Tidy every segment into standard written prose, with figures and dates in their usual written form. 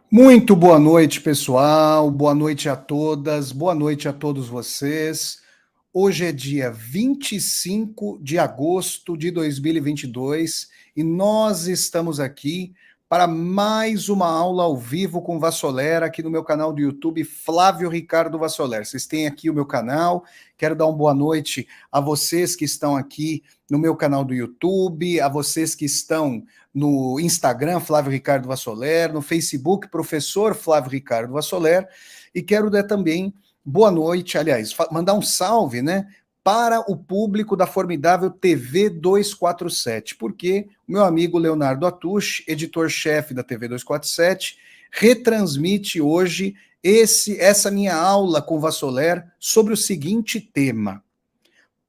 Muito boa noite, pessoal. Boa noite a todas. Boa noite a todos vocês. Hoje é dia 25 de agosto de 2022 e nós estamos aqui para mais uma aula ao vivo com Vassoler aqui no meu canal do YouTube, Flávio Ricardo Vassoler. Vocês têm aqui o meu canal. Quero dar uma boa noite a vocês que estão aqui no meu canal do YouTube, a vocês que estão no Instagram, Flávio Ricardo Vassoler, no Facebook, Professor Flávio Ricardo Vassoler, e quero dar também boa noite, aliás, mandar um salve, né, para o público da formidável TV 247, porque o meu amigo Leonardo Atush, editor-chefe da TV 247, retransmite hoje essa minha aula com Vassoler sobre o seguinte tema: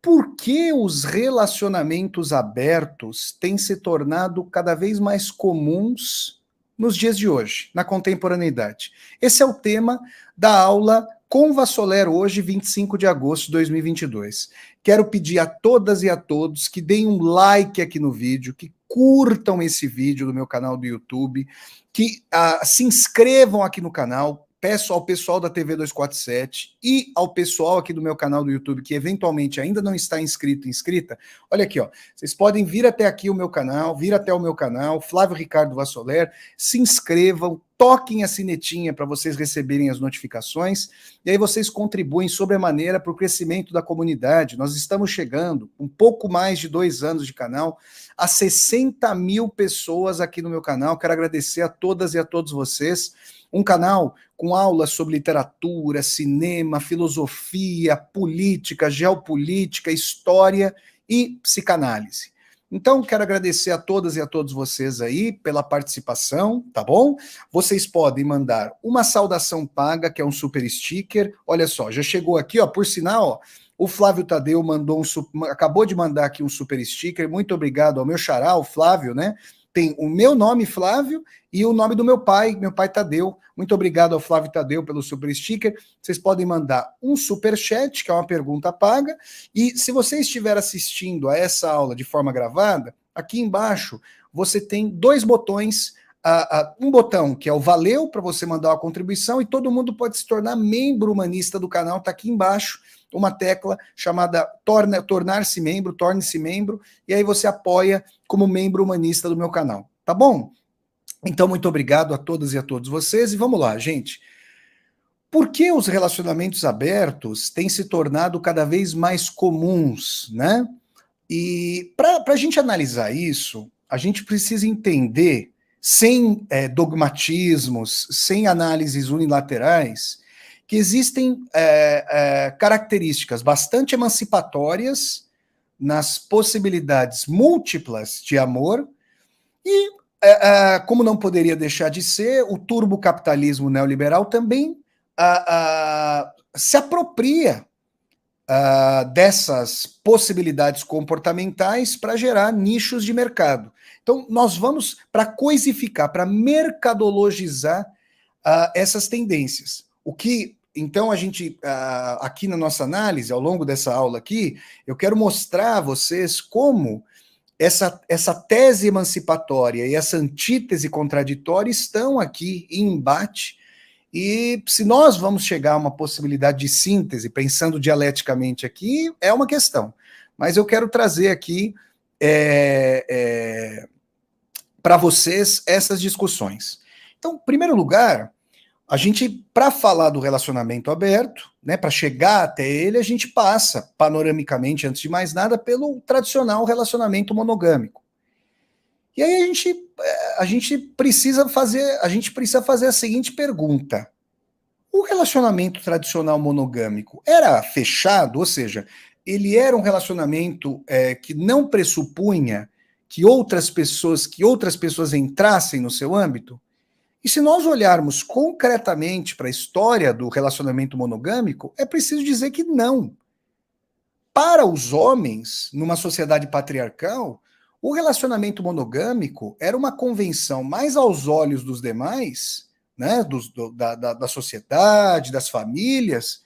por que os relacionamentos abertos têm se tornado cada vez mais comuns nos dias de hoje, na contemporaneidade? Esse é o tema da aula com Vassoler hoje, 25 de agosto de 2022. Quero pedir a todas e a todos que deem um like aqui no vídeo, que curtam esse vídeo no meu canal do YouTube, que se inscrevam aqui no canal. Peço ao pessoal da TV 247 e ao pessoal aqui do meu canal do YouTube que eventualmente ainda não está inscrito, inscrita, olha aqui, ó, vocês podem vir até aqui o meu canal, vir até o meu canal, Flávio Ricardo Vassoler, se inscrevam, toquem a sinetinha para vocês receberem as notificações, e aí vocês contribuem sobremaneira para o crescimento da comunidade. Nós estamos chegando, um pouco mais de 2 anos de canal, a 60 mil pessoas aqui no meu canal. Quero agradecer a todas e a todos vocês. Um canal com aulas sobre literatura, cinema, filosofia, política, geopolítica, história e psicanálise. Então, quero agradecer a todas e a todos vocês aí pela participação, tá bom? Vocês podem mandar uma saudação paga, que é um super sticker. Olha só, já chegou aqui, ó, por sinal, ó, o Flávio Tadeu acabou de mandar aqui um super sticker. Muito obrigado ao meu xará, o Flávio, né? Tem o meu nome, Flávio, e o nome do meu pai Tadeu. Muito obrigado ao Flávio Tadeu pelo super sticker. Vocês podem mandar um super chat, que é uma pergunta paga, e se você estiver assistindo a essa aula de forma gravada, aqui embaixo você tem 2 botões, um botão que é o valeu para você mandar uma contribuição, e todo mundo pode se tornar membro humanista do canal, está aqui embaixo uma tecla chamada tornar-se membro, torne-se membro, e aí você apoia como membro humanista do meu canal, tá bom? Então, muito obrigado a todas e a todos vocês, e vamos lá, gente. Por que os relacionamentos abertos têm se tornado cada vez mais comuns, né? E para a gente analisar isso, a gente precisa entender, sem dogmatismos, sem análises unilaterais, que existem características bastante emancipatórias nas possibilidades múltiplas de amor e, como não poderia deixar de ser, o turbocapitalismo neoliberal também se apropria dessas possibilidades comportamentais para gerar nichos de mercado. Então, nós vamos para coisificar, para mercadologizar essas tendências. O que, então, a gente, aqui na nossa análise, ao longo dessa aula aqui, eu quero mostrar a vocês como essa tese emancipatória e essa antítese contraditória estão aqui em embate. E se nós vamos chegar a uma possibilidade de síntese, pensando dialeticamente aqui, é uma questão. Mas eu quero trazer aqui para vocês essas discussões. Então, em primeiro lugar, a gente, para falar do relacionamento aberto, né, para chegar até ele, a gente passa, panoramicamente, antes de mais nada, pelo tradicional relacionamento monogâmico. E aí a gente precisa fazer a seguinte pergunta: o relacionamento tradicional monogâmico era fechado, ou seja, ele era um relacionamento que não pressupunha que outras pessoas entrassem no seu âmbito? E se nós olharmos concretamente para a história do relacionamento monogâmico, é preciso dizer que não. Para os homens, numa sociedade patriarcal, o relacionamento monogâmico era uma convenção mais aos olhos dos demais, né, da sociedade, das famílias,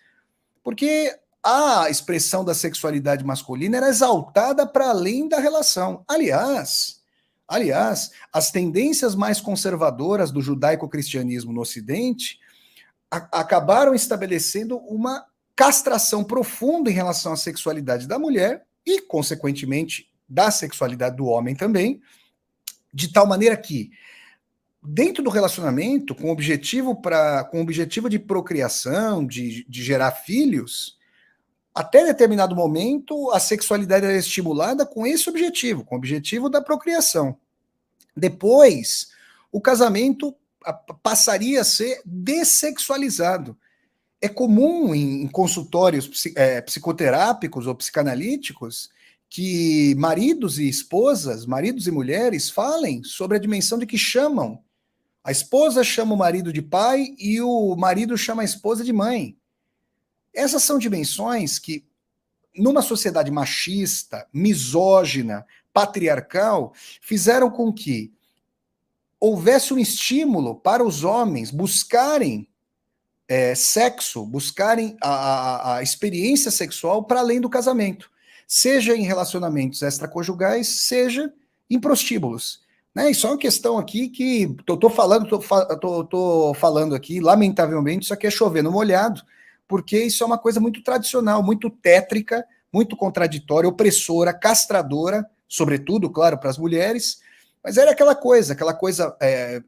porque a expressão da sexualidade masculina era exaltada para além da relação. Aliás, Aliás, as tendências mais conservadoras do judaico-cristianismo no Ocidente acabaram estabelecendo uma castração profunda em relação à sexualidade da mulher e, consequentemente, da sexualidade do homem também, de tal maneira que, dentro do relacionamento, com o objetivo de procriação, de gerar filhos, até determinado momento, a sexualidade era estimulada com esse objetivo, com o objetivo da procriação. Depois, o casamento passaria a ser dessexualizado. É comum em consultórios psicoterápicos ou psicanalíticos que maridos e esposas, maridos e mulheres, falem sobre a dimensão de que chamam. A esposa chama o marido de pai e o marido chama a esposa de mãe. Essas são dimensões que, numa sociedade machista, misógina, patriarcal, fizeram com que houvesse um estímulo para os homens buscarem sexo, buscarem a experiência sexual para além do casamento, seja em relacionamentos extraconjugais, seja em prostíbulos. Né? Isso é uma questão aqui que tô falando aqui, lamentavelmente, isso aqui é chover no molhado, porque isso é uma coisa muito tradicional, muito tétrica, muito contraditória, opressora, castradora, sobretudo, claro, para as mulheres, mas era aquela coisa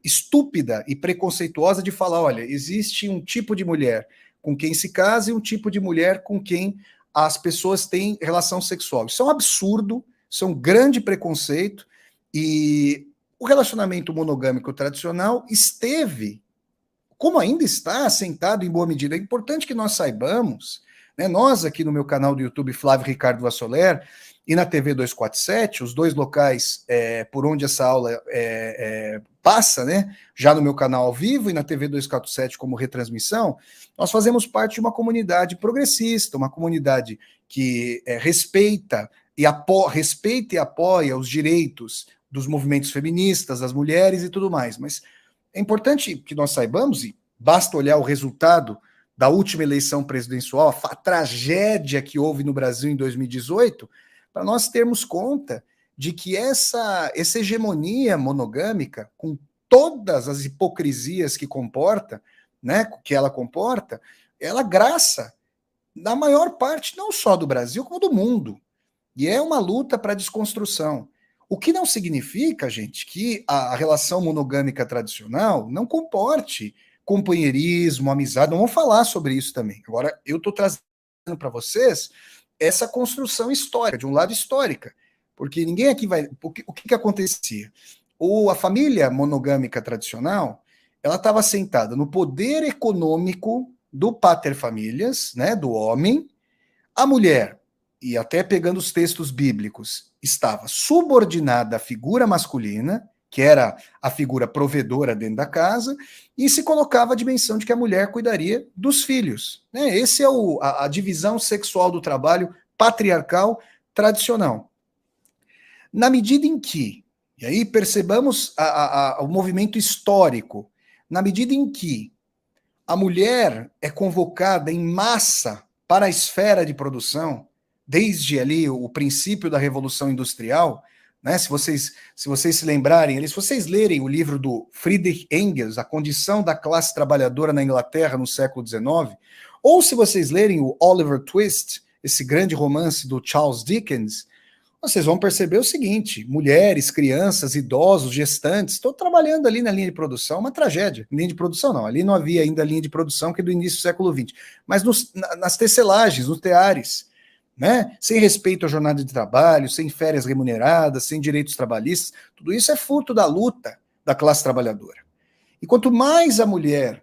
estúpida e preconceituosa de falar, olha, existe um tipo de mulher com quem se casa e um tipo de mulher com quem as pessoas têm relação sexual. Isso é um absurdo, isso é um grande preconceito, e o relacionamento monogâmico tradicional esteve, como ainda está, assentado em boa medida. É importante que nós saibamos, né, nós aqui no meu canal do YouTube, Flávio Ricardo Vassoler, e na TV 247, os dois locais por onde essa aula passa, né, já no meu canal ao vivo e na TV 247 como retransmissão, nós fazemos parte de uma comunidade progressista, uma comunidade que respeita e apoia os direitos dos movimentos feministas, das mulheres e tudo mais, mas é importante que nós saibamos, e basta olhar o resultado da última eleição presidencial, a tragédia que houve no Brasil em 2018, para nós termos conta de que essa hegemonia monogâmica, com todas as hipocrisias que comporta, né, que ela comporta, ela graça na maior parte, não só do Brasil, como do mundo. E é uma luta para a desconstrução. O que não significa, gente, que a relação monogâmica tradicional não comporte companheirismo, amizade. Não vamos falar sobre isso também. Agora, eu estou trazendo para vocês essa construção histórica, de um lado histórica, porque ninguém aqui vai... O que acontecia? A família monogâmica tradicional, ela estava assentada no poder econômico do paterfamilias, né, do homem. A mulher, e até pegando os textos bíblicos, estava subordinada à figura masculina, que era a figura provedora dentro da casa, e se colocava a dimensão de que a mulher cuidaria dos filhos. Né? Essa é a divisão sexual do trabalho patriarcal tradicional. Na medida em que, e aí percebamos o movimento histórico, na medida em que a mulher é convocada em massa para a esfera de produção, desde ali o princípio da Revolução Industrial, né? Se vocês se lembrarem, se vocês lerem o livro do Friedrich Engels, A Condição da Classe Trabalhadora na Inglaterra no século XIX, ou se vocês lerem o Oliver Twist, esse grande romance do Charles Dickens, vocês vão perceber o seguinte: mulheres, crianças, idosos, gestantes, estão trabalhando ali na linha de produção, uma tragédia. Linha de produção não, ali não havia ainda linha de produção, que é do início do século XX, mas nas tecelagens, nos teares, né? Sem respeito à jornada de trabalho, sem férias remuneradas, sem direitos trabalhistas, tudo isso é fruto da luta da classe trabalhadora. E quanto mais a mulher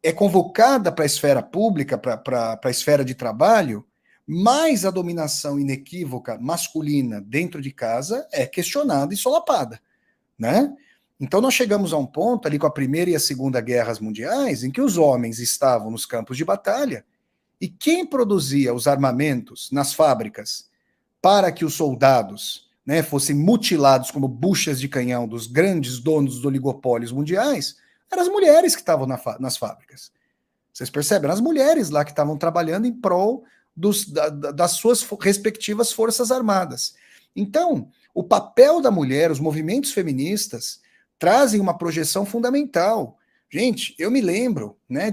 é convocada para a esfera pública, para a esfera de trabalho, mais a dominação inequívoca masculina dentro de casa é questionada e solapada, né? Então nós chegamos a um ponto ali com a Primeira e a Segunda Guerras Mundiais em que os homens estavam nos campos de batalha e quem produzia os armamentos nas fábricas para que os soldados, né, fossem mutilados como buchas de canhão dos grandes donos dos oligopólios mundiais eram as mulheres que estavam nas fábricas. Vocês percebem? As mulheres lá que estavam trabalhando em prol das suas respectivas forças armadas. Então, O papel da mulher, os movimentos feministas, trazem uma projeção fundamental. Gente, eu me lembro, né,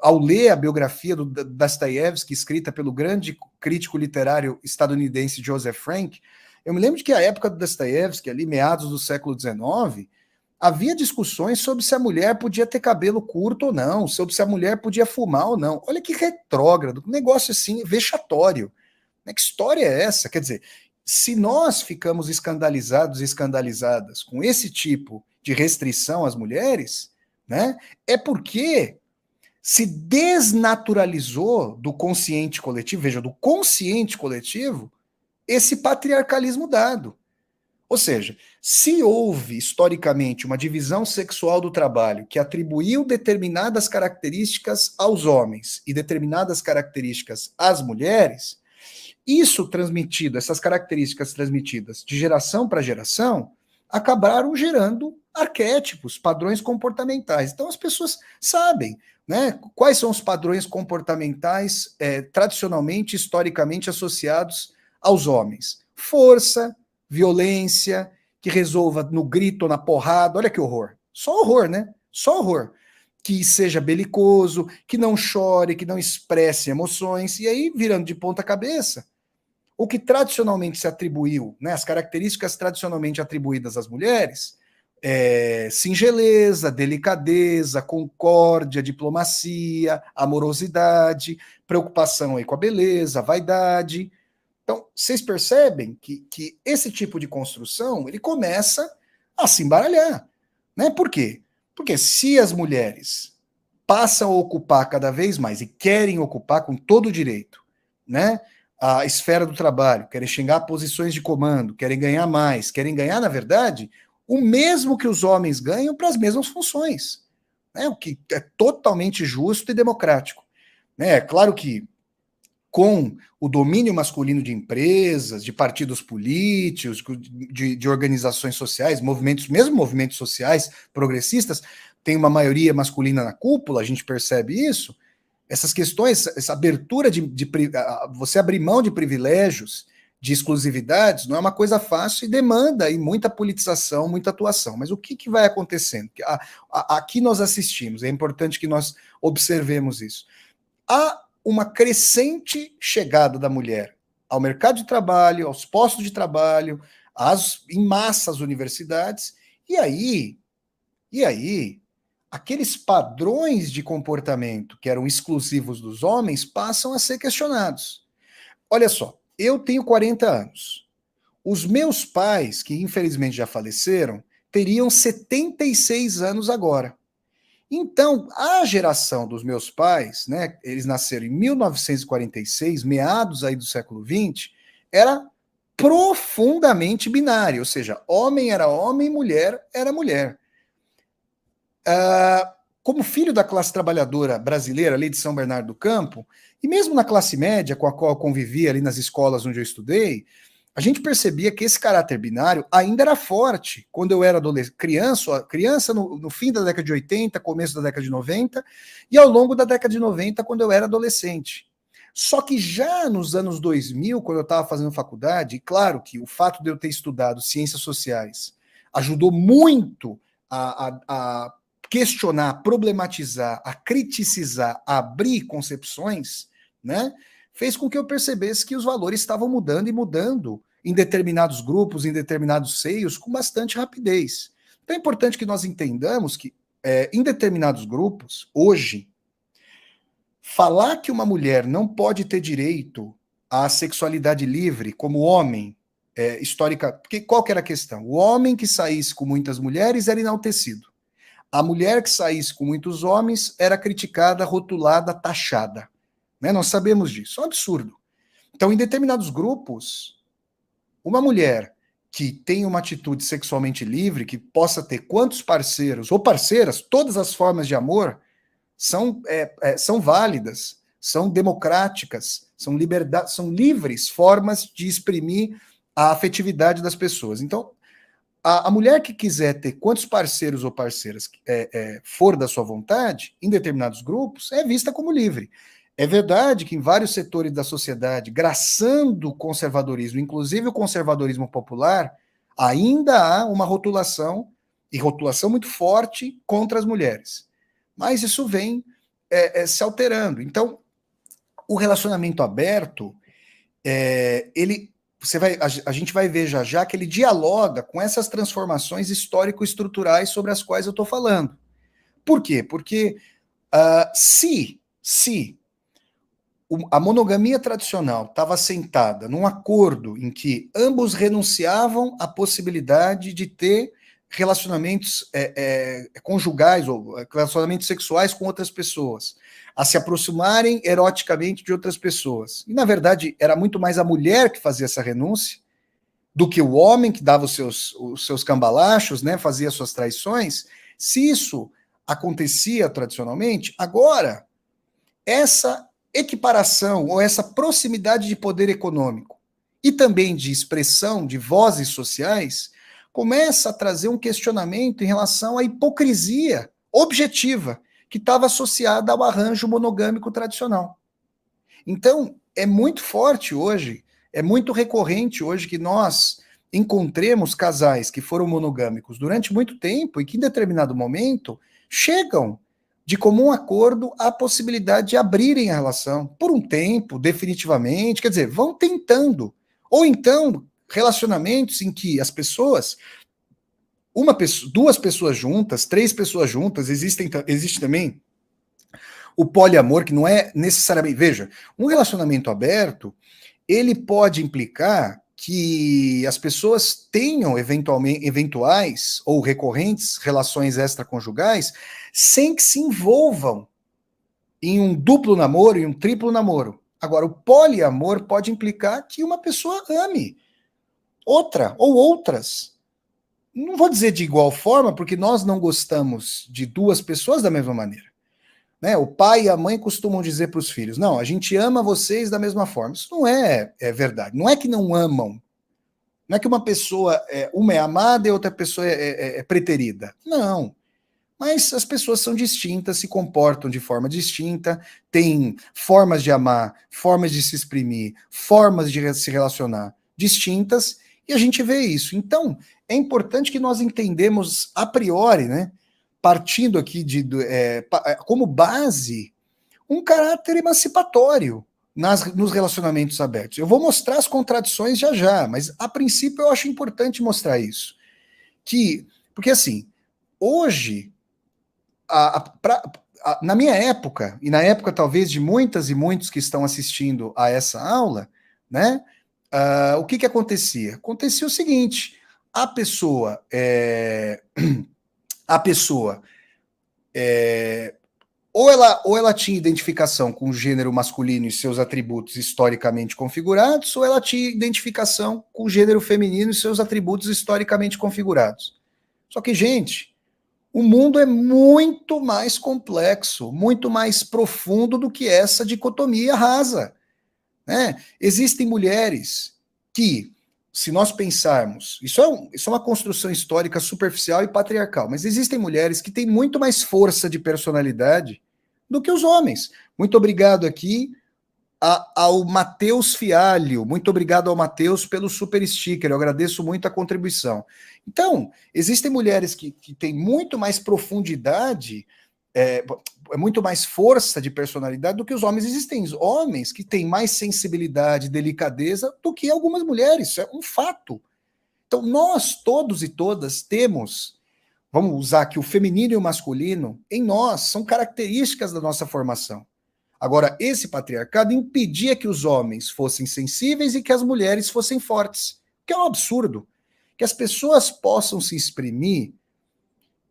ao ler a biografia do Dostoiévski, escrita pelo grande crítico literário estadunidense Joseph Frank, eu me lembro de que a época do Dostoiévski, ali meados do século XIX, havia discussões sobre se a mulher podia ter cabelo curto ou não, sobre se a mulher podia fumar ou não. Olha que retrógrado, um negócio assim vexatório. Que história é essa? Quer dizer, se nós ficamos escandalizados e escandalizadas com esse tipo de restrição às mulheres, né, é porque se desnaturalizou do consciente coletivo, veja, do consciente coletivo, esse patriarcalismo dado. Ou seja, se houve historicamente uma divisão sexual do trabalho que atribuiu determinadas características aos homens e determinadas características às mulheres, isso transmitido, essas características transmitidas de geração para geração, acabaram gerando arquétipos, padrões comportamentais. Então as pessoas sabem, né, quais são os padrões comportamentais tradicionalmente, historicamente associados aos homens. Força, violência, que resolva no grito ou na porrada, olha que horror. Só horror, né? Só horror. Que seja belicoso, que não chore, que não expresse emoções, e aí, virando de ponta cabeça, o que tradicionalmente se atribuiu, né, as características tradicionalmente atribuídas às mulheres, singeleza, delicadeza, concórdia, diplomacia, amorosidade, preocupação aí com a beleza, vaidade. Então, vocês percebem que esse tipo de construção ele começa a se embaralhar. Né? Por quê? Porque se as mulheres passam a ocupar cada vez mais e querem ocupar com todo o direito, né, a esfera do trabalho, querem chegar a posições de comando, querem ganhar mais, querem ganhar, na verdade, o mesmo que os homens ganham para as mesmas funções. Né? O que é totalmente justo e democrático. Né? É claro que com o domínio masculino de empresas, de partidos políticos, de organizações sociais, movimentos, mesmo movimentos sociais progressistas, tem uma maioria masculina na cúpula, a gente percebe isso. Essas questões, essa abertura você abrir mão de privilégios, de exclusividades, não é uma coisa fácil e demanda aí muita politização, muita atuação. Mas o que vai acontecendo? Aqui nós assistimos, é importante que nós observemos isso. Há uma crescente chegada da mulher ao mercado de trabalho, aos postos de trabalho, em massa às universidades, e aí, aqueles padrões de comportamento que eram exclusivos dos homens passam a ser questionados. Olha só, eu tenho 40 anos. Os meus pais, que infelizmente já faleceram, teriam 76 anos agora. Então, a geração dos meus pais, né, eles nasceram em 1946, meados aí do século XX, era profundamente binária, ou seja, homem era homem, mulher era mulher. Como filho da classe trabalhadora brasileira, ali de São Bernardo do Campo, e mesmo na classe média com a qual eu convivia ali nas escolas onde eu estudei, a gente percebia que esse caráter binário ainda era forte quando eu era criança no fim da década de 80, começo da década de 90, e ao longo da década de 90, quando eu era adolescente. Só que já nos anos 2000, quando eu estava fazendo faculdade, e claro que o fato de eu ter estudado ciências sociais ajudou muito a questionar, a problematizar, a criticizar, a abrir concepções, né? Fez com que eu percebesse que os valores estavam mudando e mudando em determinados grupos, em determinados seios, com bastante rapidez. Então é importante que nós entendamos que, em determinados grupos, hoje, falar que uma mulher não pode ter direito à sexualidade livre como homem, histórica, porque qual que era a questão? O homem que saísse com muitas mulheres era enaltecido. A mulher que saísse com muitos homens era criticada, rotulada, taxada. Né? Nós sabemos disso, é um absurdo. Então, em determinados grupos, uma mulher que tem uma atitude sexualmente livre, que possa ter quantos parceiros ou parceiras, todas as formas de amor, são válidas, são democráticas, são livres formas de exprimir a afetividade das pessoas. Então, a mulher que quiser ter quantos parceiros ou parceiras for da sua vontade, em determinados grupos, é vista como livre. É verdade que em vários setores da sociedade, graçando o conservadorismo, inclusive o conservadorismo popular, ainda há uma rotulação, e rotulação muito forte, contra as mulheres. Mas isso vem se alterando. Então, o relacionamento aberto, ele, a gente vai ver já já que ele dialoga com essas transformações histórico-estruturais sobre as quais eu estou falando. Por quê? Porque se a monogamia tradicional estava assentada num acordo em que ambos renunciavam à possibilidade de ter relacionamentos conjugais ou relacionamentos sexuais com outras pessoas, a se aproximarem eroticamente de outras pessoas. E, na verdade, era muito mais a mulher que fazia essa renúncia do que o homem que dava os seus cambalachos, né, fazia suas traições. Se isso acontecia tradicionalmente, agora essa equiparação ou essa proximidade de poder econômico e também de expressão de vozes sociais começa a trazer um questionamento em relação à hipocrisia objetiva que estava associada ao arranjo monogâmico tradicional. Então, é muito forte hoje, é muito recorrente hoje que nós encontremos casais que foram monogâmicos durante muito tempo e que em determinado momento chegam de comum acordo à possibilidade de abrirem a relação por um tempo, definitivamente, quer dizer, vão tentando. Ou então, relacionamentos em que as pessoas, duas pessoas juntas, três pessoas juntas, existe também o poliamor, que não é necessariamente. Veja, um relacionamento aberto, ele pode implicar que as pessoas tenham eventuais ou recorrentes relações extraconjugais sem que se envolvam em um duplo namoro e um triplo namoro. Agora, o poliamor pode implicar que uma pessoa ame outra ou outras. Não vou dizer de igual forma, porque nós não gostamos de duas pessoas da mesma maneira. Né? O pai e a mãe costumam dizer para os filhos: não, a gente ama vocês da mesma forma. Isso não é verdade. Não é que não amam. Não é que uma pessoa, uma é amada e outra pessoa é preterida. Não. Mas as pessoas são distintas, se comportam de forma distinta, têm formas de amar, formas de se exprimir, formas de se relacionar distintas, e a gente vê isso. Então, é importante que nós entendemos a priori, né, partindo aqui como base, um caráter emancipatório nos relacionamentos abertos. Eu vou mostrar as contradições já já, mas a princípio eu acho importante mostrar isso. Porque assim, hoje na minha época, e na época talvez de muitas e muitos que estão assistindo a essa aula, né? O que acontecia? Acontecia o seguinte: a pessoa, a pessoa ou ela tinha identificação com o gênero masculino e seus atributos historicamente configurados, ou ela tinha identificação com o gênero feminino e seus atributos historicamente configurados. Só que, gente, o mundo é muito mais complexo, muito mais profundo do que essa dicotomia rasa. Né? Existem mulheres que, se nós pensarmos, isso é uma construção histórica superficial e patriarcal, mas existem mulheres que têm muito mais força de personalidade do que os homens. Muito obrigado aqui ao Matheus Fialho. Muito obrigado ao Matheus pelo super sticker. Eu agradeço muito a contribuição. Então, existem mulheres que têm muito mais profundidade, muito mais força de personalidade do que os homens. Existem homens que têm mais sensibilidade, delicadeza do que algumas mulheres. Isso é um fato. Então, nós todos e todas temos, vamos usar aqui o feminino e o masculino, em nós, são características da nossa formação. Agora, esse patriarcado impedia que os homens fossem sensíveis e que as mulheres fossem fortes, que é um absurdo. Que as pessoas possam se exprimir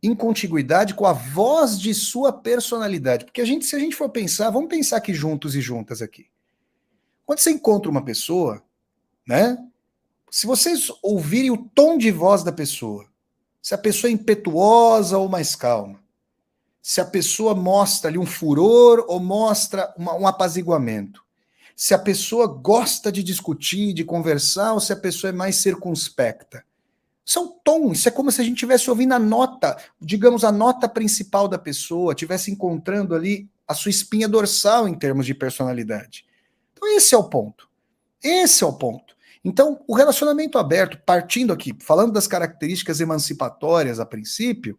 em contiguidade com a voz de sua personalidade. Porque se a gente for pensar, vamos pensar aqui juntos e juntas aqui. Quando você encontra uma pessoa, né? Se vocês ouvirem o tom de voz da pessoa, se a pessoa é impetuosa ou mais calma, se a pessoa mostra ali um furor ou mostra um apaziguamento, se a pessoa gosta de discutir, de conversar, ou se a pessoa é mais circunspecta. Isso é um tom, isso é como se a gente estivesse ouvindo a nota, digamos, a nota principal da pessoa, estivesse encontrando ali a sua espinha dorsal em termos de personalidade. Então esse é o ponto. Esse é o ponto. Então, o relacionamento aberto, partindo aqui, falando das características emancipatórias a princípio,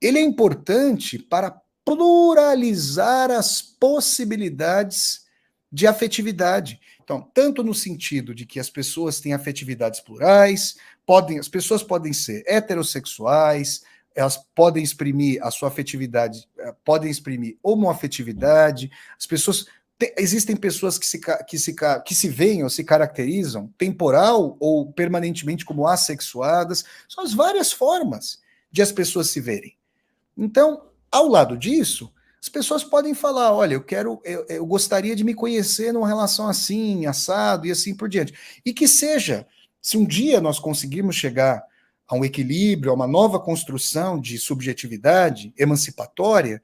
ele é importante para pluralizar as possibilidades de afetividade. Então, tanto no sentido de que as pessoas têm afetividades plurais, as pessoas podem ser heterossexuais, elas podem exprimir a sua afetividade, podem exprimir homoafetividade, as pessoas existem pessoas que se veem ou se caracterizam temporal ou permanentemente como assexuadas. São as várias formas de as pessoas se verem. Então, ao lado disso, as pessoas podem falar, olha, eu gostaria de me conhecer numa relação assim, assado e assim por diante. E que seja, se um dia nós conseguirmos chegar a um equilíbrio, a uma nova construção de subjetividade emancipatória,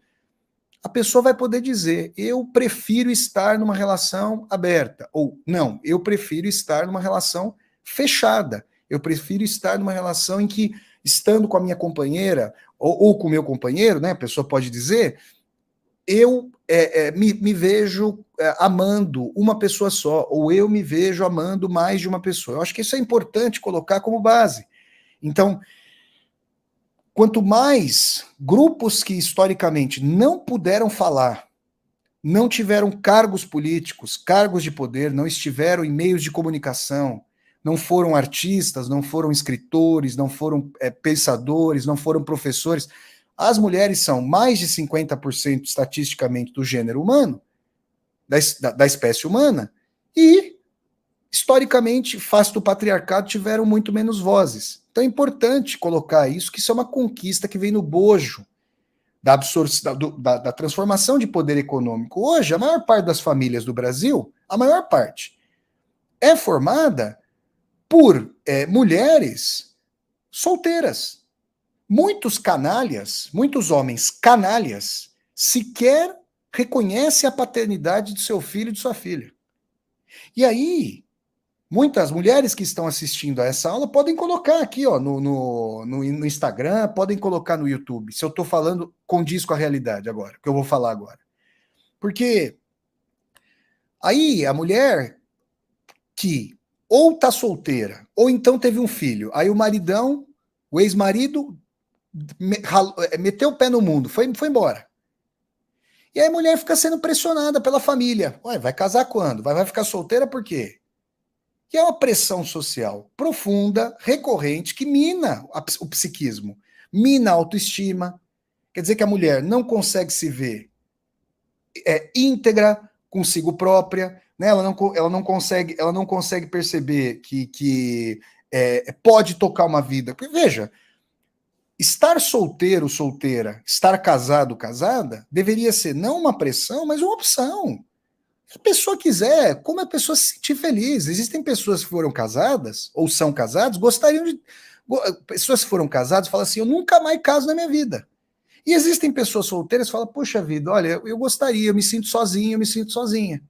a pessoa vai poder dizer, eu prefiro estar numa relação aberta, ou não, eu prefiro estar numa relação fechada, eu prefiro estar numa relação em que, estando com a minha companheira, ou com o meu companheiro, né, a pessoa pode dizer, eu me vejo amando uma pessoa só, ou eu me vejo amando mais de uma pessoa. Eu acho que isso é importante colocar como base. Então, quanto mais grupos que historicamente não puderam falar, não tiveram cargos políticos, cargos de poder, não estiveram em meios de comunicação, não foram artistas, não foram escritores, não foram pensadores, não foram professores. As mulheres são mais de 50% estatisticamente do gênero humano, da espécie humana, e historicamente, face do patriarcado, tiveram muito menos vozes. Então é importante colocar isso, que isso é uma conquista que vem no bojo da transformação de poder econômico. Hoje, a maior parte das famílias do Brasil, a maior parte, é formada por mulheres solteiras. Muitos canalhas, muitos homens canalhas, sequer reconhecem a paternidade do seu filho e de sua filha. E aí, muitas mulheres que estão assistindo a essa aula podem colocar aqui ó, no Instagram, podem colocar no YouTube, se eu estou falando condiz com a realidade agora, que eu vou falar agora. Porque aí a mulher que ou está solteira, ou então teve um filho, aí o maridão, o ex-marido, meteu o pé no mundo, foi embora. E aí a mulher fica sendo pressionada pela família. Ué, vai casar quando? Vai ficar solteira por quê? Que é uma pressão social profunda, recorrente, que mina o psiquismo, mina a autoestima. Quer dizer que a mulher não consegue se ver íntegra consigo própria, né? Ela não consegue perceber que pode tocar uma vida. Porque, veja, estar solteiro, solteira, estar casado, casada, deveria ser não uma pressão, mas uma opção. Se a pessoa quiser, como a pessoa se sentir feliz. Existem pessoas que foram casadas, ou são casadas, gostariam de. Pessoas que foram casadas falam assim: eu nunca mais caso na minha vida. E existem pessoas solteiras que falam: poxa vida, olha, eu gostaria, eu me sinto sozinho, eu me sinto sozinha.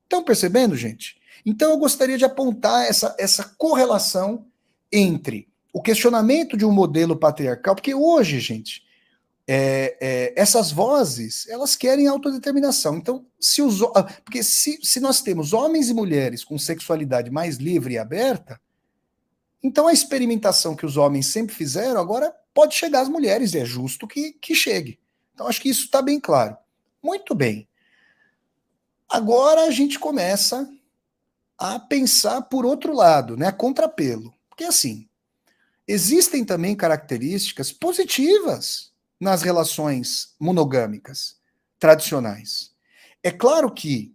Estão percebendo, gente? Então eu gostaria de apontar essa correlação entre o questionamento de um modelo patriarcal, porque hoje, gente, essas vozes, elas querem autodeterminação. Então, porque se nós temos homens e mulheres com sexualidade mais livre e aberta, então a experimentação que os homens sempre fizeram, agora pode chegar às mulheres, e é justo que chegue. Então, acho que isso está bem claro. Muito bem. Agora a gente começa a pensar por outro lado, né, a contrapelo. Porque, assim, existem também características positivas nas relações monogâmicas tradicionais. É claro que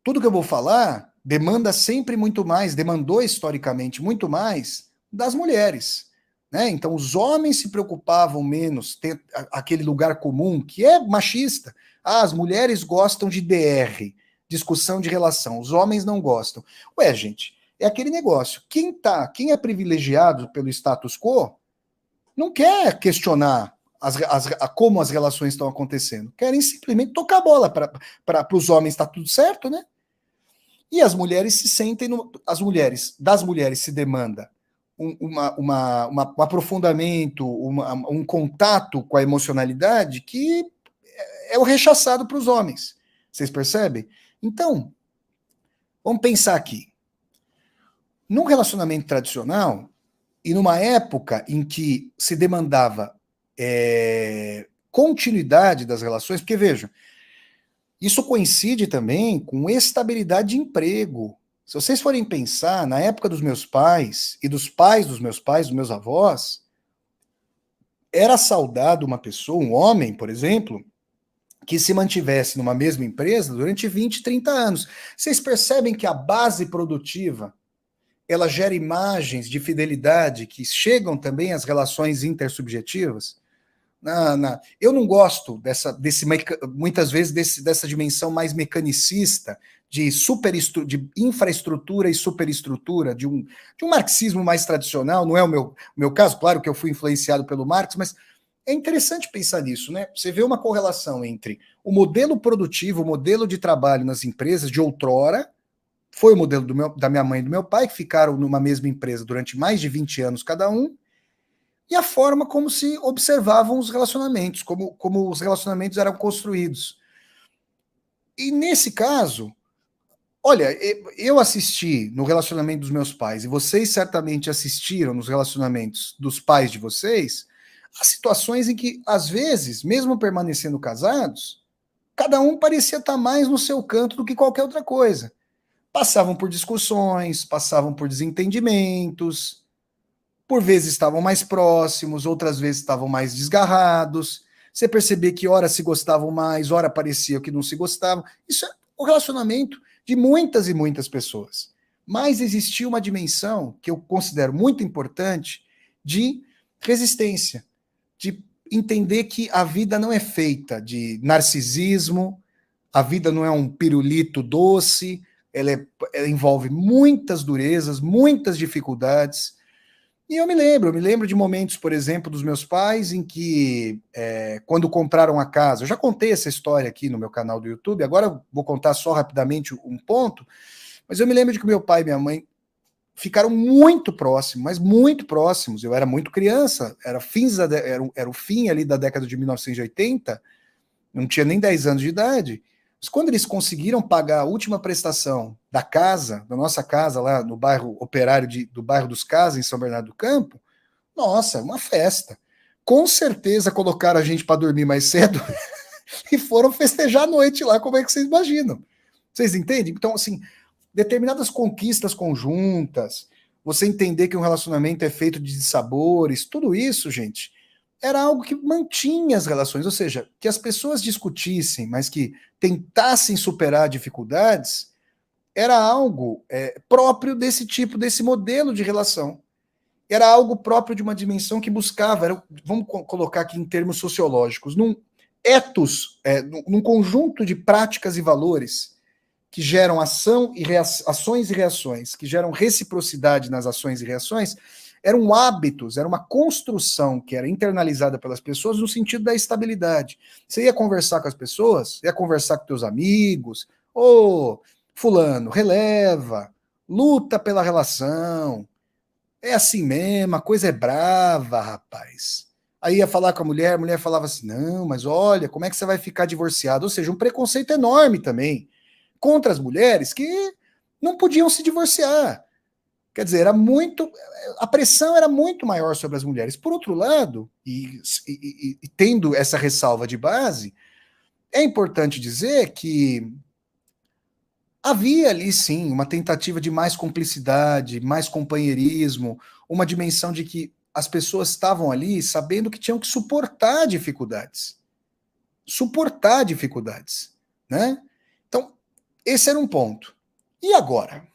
tudo que eu vou falar demanda sempre muito mais, demandou historicamente muito mais das mulheres. Né? Então, os homens se preocupavam menos, ter aquele lugar comum que é machista. As mulheres gostam de DR, discussão de relação, os homens não gostam. Ué, gente, é aquele negócio. Quem é privilegiado pelo status quo não quer questionar como as relações estão acontecendo. Querem simplesmente tocar a bola para os homens, está tudo certo, né? E as mulheres se sentem, das mulheres se demanda um aprofundamento, um contato com a emocionalidade que é o rechaçado para os homens. Vocês percebem? Então, vamos pensar aqui. Num relacionamento tradicional, e numa época em que se demandava continuidade das relações, porque vejam, isso coincide também com estabilidade de emprego. Se vocês forem pensar, na época dos meus pais e dos pais, dos meus avós, era saudado uma pessoa, um homem, por exemplo, que se mantivesse numa mesma empresa durante 20, 30 anos. Vocês percebem que a base produtiva ela gera imagens de fidelidade que chegam também às relações intersubjetivas? Eu não gosto muitas vezes dessa dimensão mais mecanicista de infraestrutura e superestrutura, de um marxismo mais tradicional. Não é o meu caso, claro que eu fui influenciado pelo Marx, mas é interessante pensar nisso, né? Você vê uma correlação entre o modelo produtivo, o modelo de trabalho nas empresas de outrora, foi o modelo da minha mãe e do meu pai, que ficaram numa mesma empresa durante mais de 20 anos cada um, e a forma como se observavam os relacionamentos, como os relacionamentos eram construídos. E nesse caso, olha, eu assisti no relacionamento dos meus pais, e vocês certamente assistiram nos relacionamentos dos pais de vocês, a situações em que, às vezes, mesmo permanecendo casados, cada um parecia estar mais no seu canto do que qualquer outra coisa. Passavam por discussões, passavam por desentendimentos, por vezes estavam mais próximos, outras vezes estavam mais desgarrados. Você percebia que ora se gostavam mais, ora parecia que não se gostavam. Isso é o relacionamento de muitas e muitas pessoas. Mas existia uma dimensão que eu considero muito importante de resistência, de entender que a vida não é feita de narcisismo, a vida não é um pirulito doce, ela envolve muitas durezas, muitas dificuldades. E eu me lembro de momentos, por exemplo, dos meus pais em que, quando compraram a casa, eu já contei essa história aqui no meu canal do YouTube, agora eu vou contar só rapidamente um ponto, mas eu me lembro de que meu pai e minha mãe ficaram muito próximos, mas muito próximos. Eu era muito criança, era o fim ali da década de 1980, não tinha nem 10 anos de idade. Mas quando eles conseguiram pagar a última prestação da casa, da nossa casa lá no bairro Operário do bairro dos Casas, em São Bernardo do Campo, nossa, uma festa. Com certeza colocaram a gente para dormir mais cedo e foram festejar a noite lá, como é que vocês imaginam? Vocês entendem? Então, assim, determinadas conquistas conjuntas, você entender que um relacionamento é feito de sabores, tudo isso, gente, era algo que mantinha as relações, ou seja, que as pessoas discutissem, mas que tentassem superar dificuldades, era algo próprio desse modelo de relação. Era algo próprio de uma dimensão que buscava, vamos colocar aqui em termos sociológicos, num ethos, num conjunto de práticas e valores que geram ações e reações, que geram reciprocidade nas ações e reações, eram hábitos, era uma construção que era internalizada pelas pessoas no sentido da estabilidade. Você ia conversar com as pessoas, ia conversar com teus amigos, fulano, releva, luta pela relação, é assim mesmo, a coisa é brava, rapaz. Aí ia falar com a mulher falava assim, não, mas olha, como é que você vai ficar divorciado? Ou seja, um preconceito enorme também contra as mulheres que não podiam se divorciar. Quer dizer, a pressão era muito maior sobre as mulheres. Por outro lado, e tendo essa ressalva de base, é importante dizer que havia ali, sim, uma tentativa de mais cumplicidade, mais companheirismo, uma dimensão de que as pessoas estavam ali sabendo que tinham que suportar dificuldades. Suportar dificuldades, né? Então, esse era um ponto. E agora?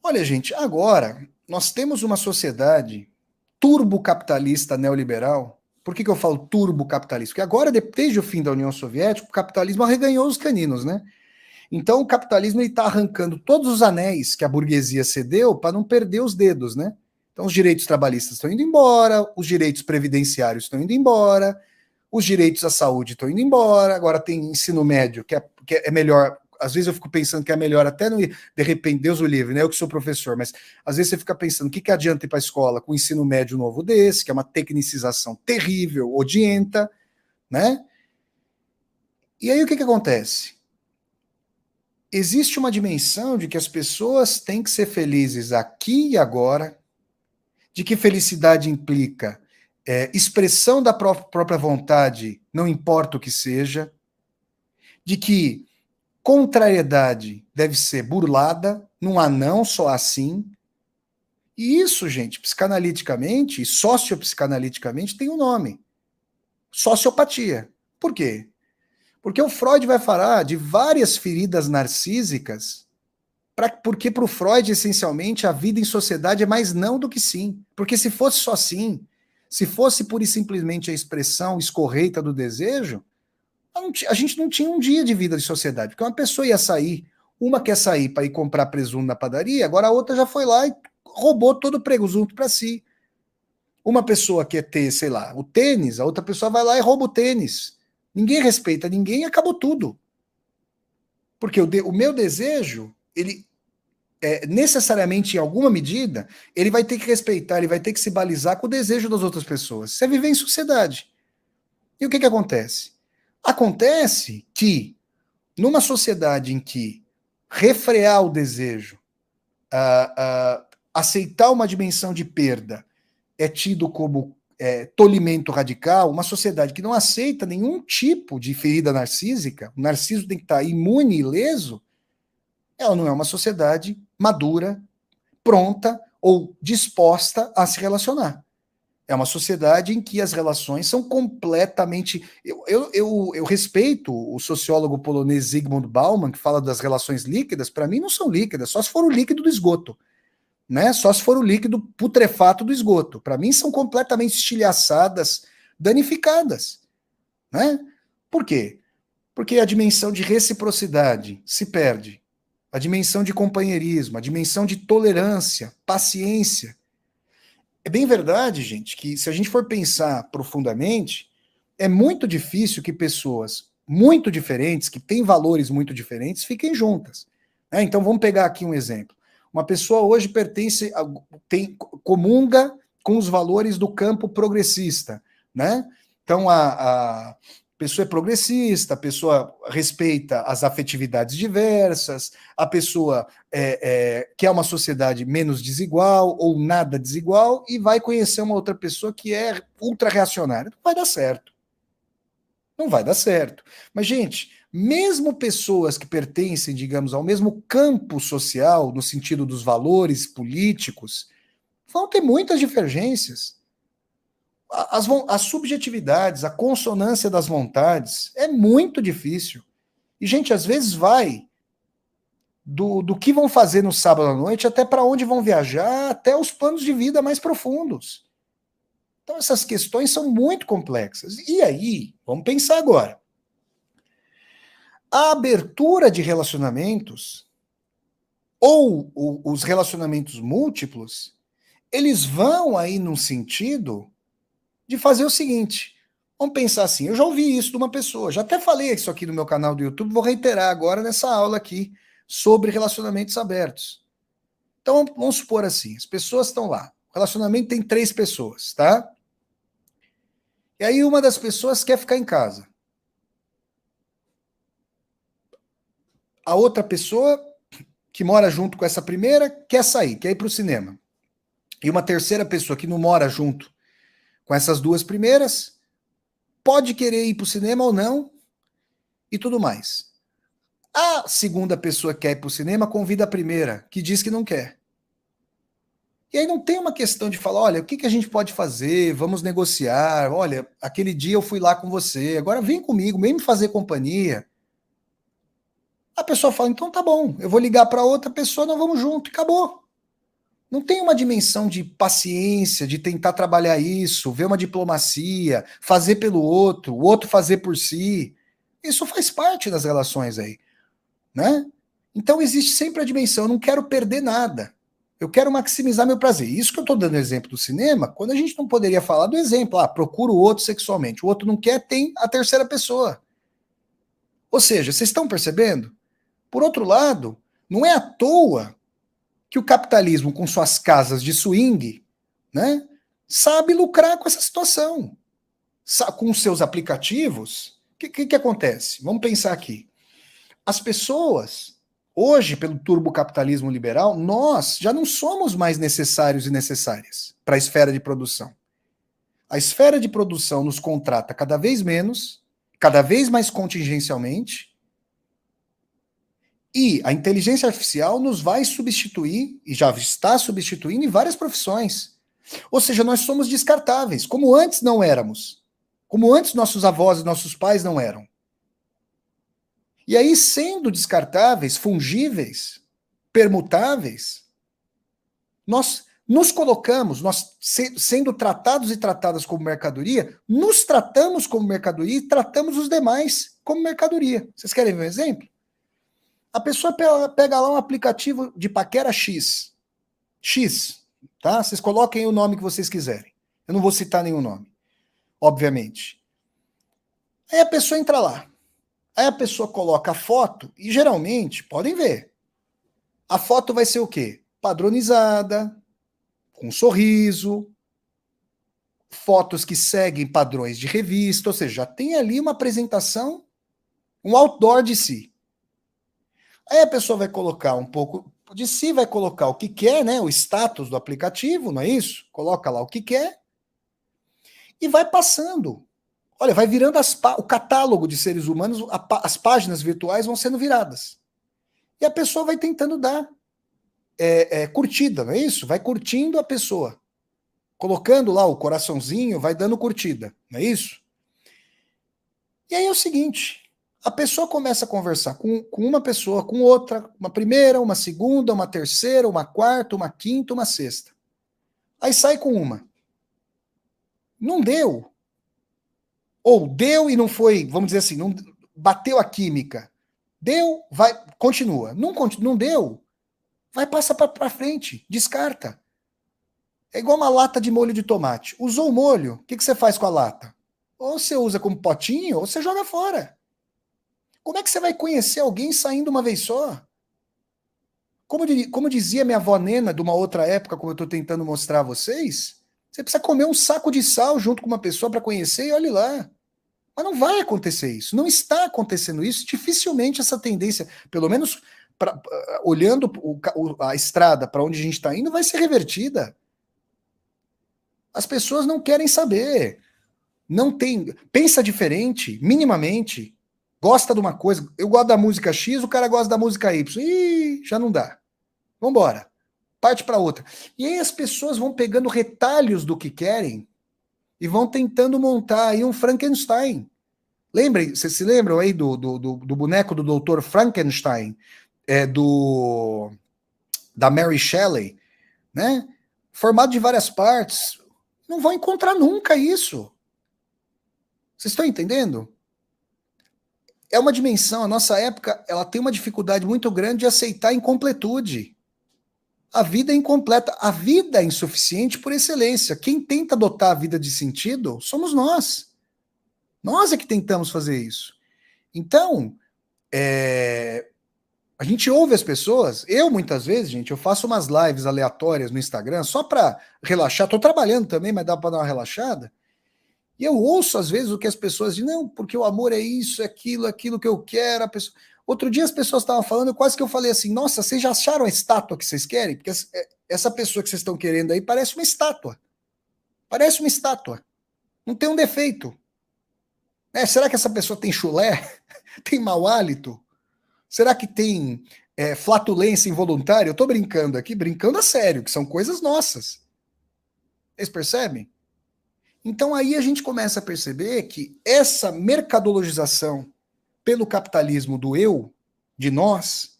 Olha, gente, agora nós temos uma sociedade turbocapitalista neoliberal. Por que eu falo turbocapitalista? Porque agora, desde o fim da União Soviética, o capitalismo arreganhou os caninos, né? Então o capitalismo está arrancando todos os anéis que a burguesia cedeu para não perder os dedos, né? Então os direitos trabalhistas estão indo embora, os direitos previdenciários estão indo embora, os direitos à saúde estão indo embora, agora tem ensino médio, que é melhor. Às vezes eu fico pensando que é melhor até não ir, de repente, Deus o livre, né? Eu que sou professor, mas às vezes você fica pensando, o que adianta ir para a escola com um ensino médio novo desse, que é uma tecnicização terrível, odienta, né? E aí o que acontece? Existe uma dimensão de que as pessoas têm que ser felizes aqui e agora, de que felicidade implica expressão da própria vontade, não importa o que seja, de que contrariedade deve ser burlada, não há não, só há sim. E isso, gente, psicanaliticamente e sociopsicanaliticamente tem um nome: sociopatia. Por quê? Porque o Freud vai falar de várias feridas narcísicas, porque para o Freud, essencialmente, a vida em sociedade é mais não do que sim. Porque se fosse só sim, se fosse pura e simplesmente a expressão escorreita do desejo, a gente não tinha um dia de vida de sociedade. Porque uma pessoa ia sair, uma quer sair para ir comprar presunto na padaria, agora a outra já foi lá e roubou todo o presunto para si. Uma pessoa quer ter, sei lá, o tênis, a outra pessoa vai lá e rouba o tênis. Ninguém respeita ninguém e acabou tudo. Porque o meu desejo, ele necessariamente, em alguma medida, ele vai ter que respeitar, ele vai ter que se balizar com o desejo das outras pessoas. Você viver em sociedade. E o que acontece? Acontece que, numa sociedade em que refrear o desejo, aceitar uma dimensão de perda, é tido como tolimento radical, uma sociedade que não aceita nenhum tipo de ferida narcísica, o narciso tem que estar imune e ileso, ela não é uma sociedade madura, pronta ou disposta a se relacionar. É uma sociedade em que as relações são completamente. Eu respeito o sociólogo polonês Zygmunt Bauman, que fala das relações líquidas, para mim não são líquidas, só se for o líquido do esgoto. Né? Só se for o líquido putrefato do esgoto. Para mim são completamente estilhaçadas, danificadas. Né? Por quê? Porque a dimensão de reciprocidade se perde. A dimensão de companheirismo, a dimensão de tolerância, paciência. É bem verdade, gente, que se a gente for pensar profundamente, é muito difícil que pessoas muito diferentes, que têm valores muito diferentes, fiquem juntas. Né? Então vamos pegar aqui um exemplo. Uma pessoa hoje comunga com os valores do campo progressista. Né? Então a pessoa é progressista, a pessoa respeita as afetividades diversas, a pessoa quer uma sociedade menos desigual ou nada desigual e vai conhecer uma outra pessoa que é ultra-reacionária. Não vai dar certo. Não vai dar certo. Mas, gente, mesmo pessoas que pertencem, digamos, ao mesmo campo social, no sentido dos valores políticos, vão ter muitas divergências. As subjetividades, a consonância das vontades é muito difícil. E, gente, às vezes vai do que vão fazer no sábado à noite até para onde vão viajar, até os planos de vida mais profundos. Então, essas questões são muito complexas. E aí, vamos pensar agora. A abertura de relacionamentos, ou os relacionamentos múltiplos, eles vão aí num sentido de fazer o seguinte. Vamos pensar assim, eu já ouvi isso de uma pessoa, já até falei isso aqui no meu canal do YouTube, vou reiterar agora nessa aula aqui sobre relacionamentos abertos. Então, vamos supor assim, as pessoas estão lá, o relacionamento tem 3 pessoas, tá? E aí uma das pessoas quer ficar em casa. A outra pessoa, que mora junto com essa primeira, quer sair, quer ir para o cinema. E uma terceira pessoa que não mora junto com essas 2 primeiras, pode querer ir para o cinema ou não, e tudo mais. A segunda pessoa que quer ir para o cinema convida a primeira, que diz que não quer. E aí não tem uma questão de falar, olha, o que a gente pode fazer, vamos negociar, olha, aquele dia eu fui lá com você, agora vem comigo, vem me fazer companhia. A pessoa fala, então tá bom, eu vou ligar para outra pessoa, nós vamos junto, e acabou. Não tem uma dimensão de paciência, de tentar trabalhar isso, ver uma diplomacia, fazer pelo outro, o outro fazer por si. Isso faz parte das relações aí, né? Então existe sempre a dimensão, eu não quero perder nada. Eu quero maximizar meu prazer. Isso que eu estou dando exemplo do cinema, quando a gente não poderia falar do exemplo, procura o outro sexualmente, o outro não quer, tem a terceira pessoa. Ou seja, vocês estão percebendo? Por outro lado, não é à toa que o capitalismo, com suas casas de swing, né, sabe lucrar com essa situação. Com seus aplicativos, que acontece? Vamos pensar aqui. As pessoas, hoje, pelo turbocapitalismo liberal, nós já não somos mais necessários e necessárias para a esfera de produção. A esfera de produção nos contrata cada vez menos, cada vez mais contingencialmente, e a inteligência artificial nos vai substituir, e já está substituindo em várias profissões. Ou seja, nós somos descartáveis, como antes não éramos. Como antes nossos avós e nossos pais não eram. E aí, sendo descartáveis, fungíveis, permutáveis, nós nos colocamos, nós sendo tratados e tratadas como mercadoria, nos tratamos como mercadoria e tratamos os demais como mercadoria. Vocês querem ver um exemplo? A pessoa pega lá um aplicativo de paquera X. X, tá? Vocês coloquem o nome que vocês quiserem. Eu não vou citar nenhum nome, obviamente. Aí a pessoa entra lá. Aí a pessoa coloca a foto e geralmente, podem ver, a foto vai ser o quê? Padronizada, com um sorriso, fotos que seguem padrões de revista, ou seja, já tem ali uma apresentação, um outdoor de si. Aí a pessoa vai colocar um pouco de si, vai colocar o que quer, né? O status do aplicativo, não é isso? Coloca lá o que quer e vai passando. Olha, vai virando o catálogo de seres humanos, as páginas virtuais vão sendo viradas. E a pessoa vai tentando dar curtida, não é isso? Vai curtindo a pessoa. Colocando lá o coraçãozinho, vai dando curtida, não é isso? E aí é o seguinte, a pessoa começa a conversar com uma pessoa, com outra, uma primeira, uma segunda, uma terceira, uma quarta, uma quinta, uma sexta. Aí sai com uma. Não deu. Ou deu e não foi, vamos dizer assim, não bateu a química. Deu, vai, continua. Não deu, vai passar para frente, descarta. É igual uma lata de molho de tomate. Usou o molho, o que você faz com a lata? Ou você usa como potinho, ou você joga fora. Como é que você vai conhecer alguém saindo uma vez só? Como dizia minha avó Nena, de uma outra época, como eu estou tentando mostrar a vocês, você precisa comer um saco de sal junto com uma pessoa para conhecer e olhe lá. Mas não vai acontecer isso. Não está acontecendo isso. Dificilmente essa tendência, pelo menos olhando a estrada para onde a gente está indo, vai ser revertida. As pessoas não querem saber. Não tem. Pensa diferente, minimamente. Gosta de uma coisa. Eu gosto da música X, o cara gosta da música Y. Ih, já não dá. Vambora. Parte para outra. E aí as pessoas vão pegando retalhos do que querem e vão tentando montar aí um Frankenstein. Lembrem, vocês se lembram aí do boneco do Dr. Frankenstein, da Mary Shelley, né? Formado de várias partes. Não vão encontrar nunca isso. Vocês estão entendendo? É uma dimensão, a nossa época, ela tem uma dificuldade muito grande de aceitar a incompletude. A vida é incompleta, a vida é insuficiente por excelência. Quem tenta dotar a vida de sentido somos nós. Nós é que tentamos fazer isso. Então, a gente ouve as pessoas, eu muitas vezes, gente, eu faço umas lives aleatórias no Instagram só para relaxar, estou trabalhando também, mas dá para dar uma relaxada, e eu ouço às vezes o que as pessoas dizem, não, porque o amor é isso, é aquilo que eu quero, a pessoa... Outro dia as pessoas estavam falando, quase que eu falei assim, nossa, vocês já acharam a estátua que vocês querem? Porque essa pessoa que vocês estão querendo aí parece uma estátua. Parece uma estátua. Não tem um defeito. Será que essa pessoa tem chulé? Tem mau hálito? Será que tem flatulência involuntária? Eu estou brincando aqui, brincando a sério, que são coisas nossas. Vocês percebem? Então aí a gente começa a perceber que essa mercadologização pelo capitalismo do eu, de nós,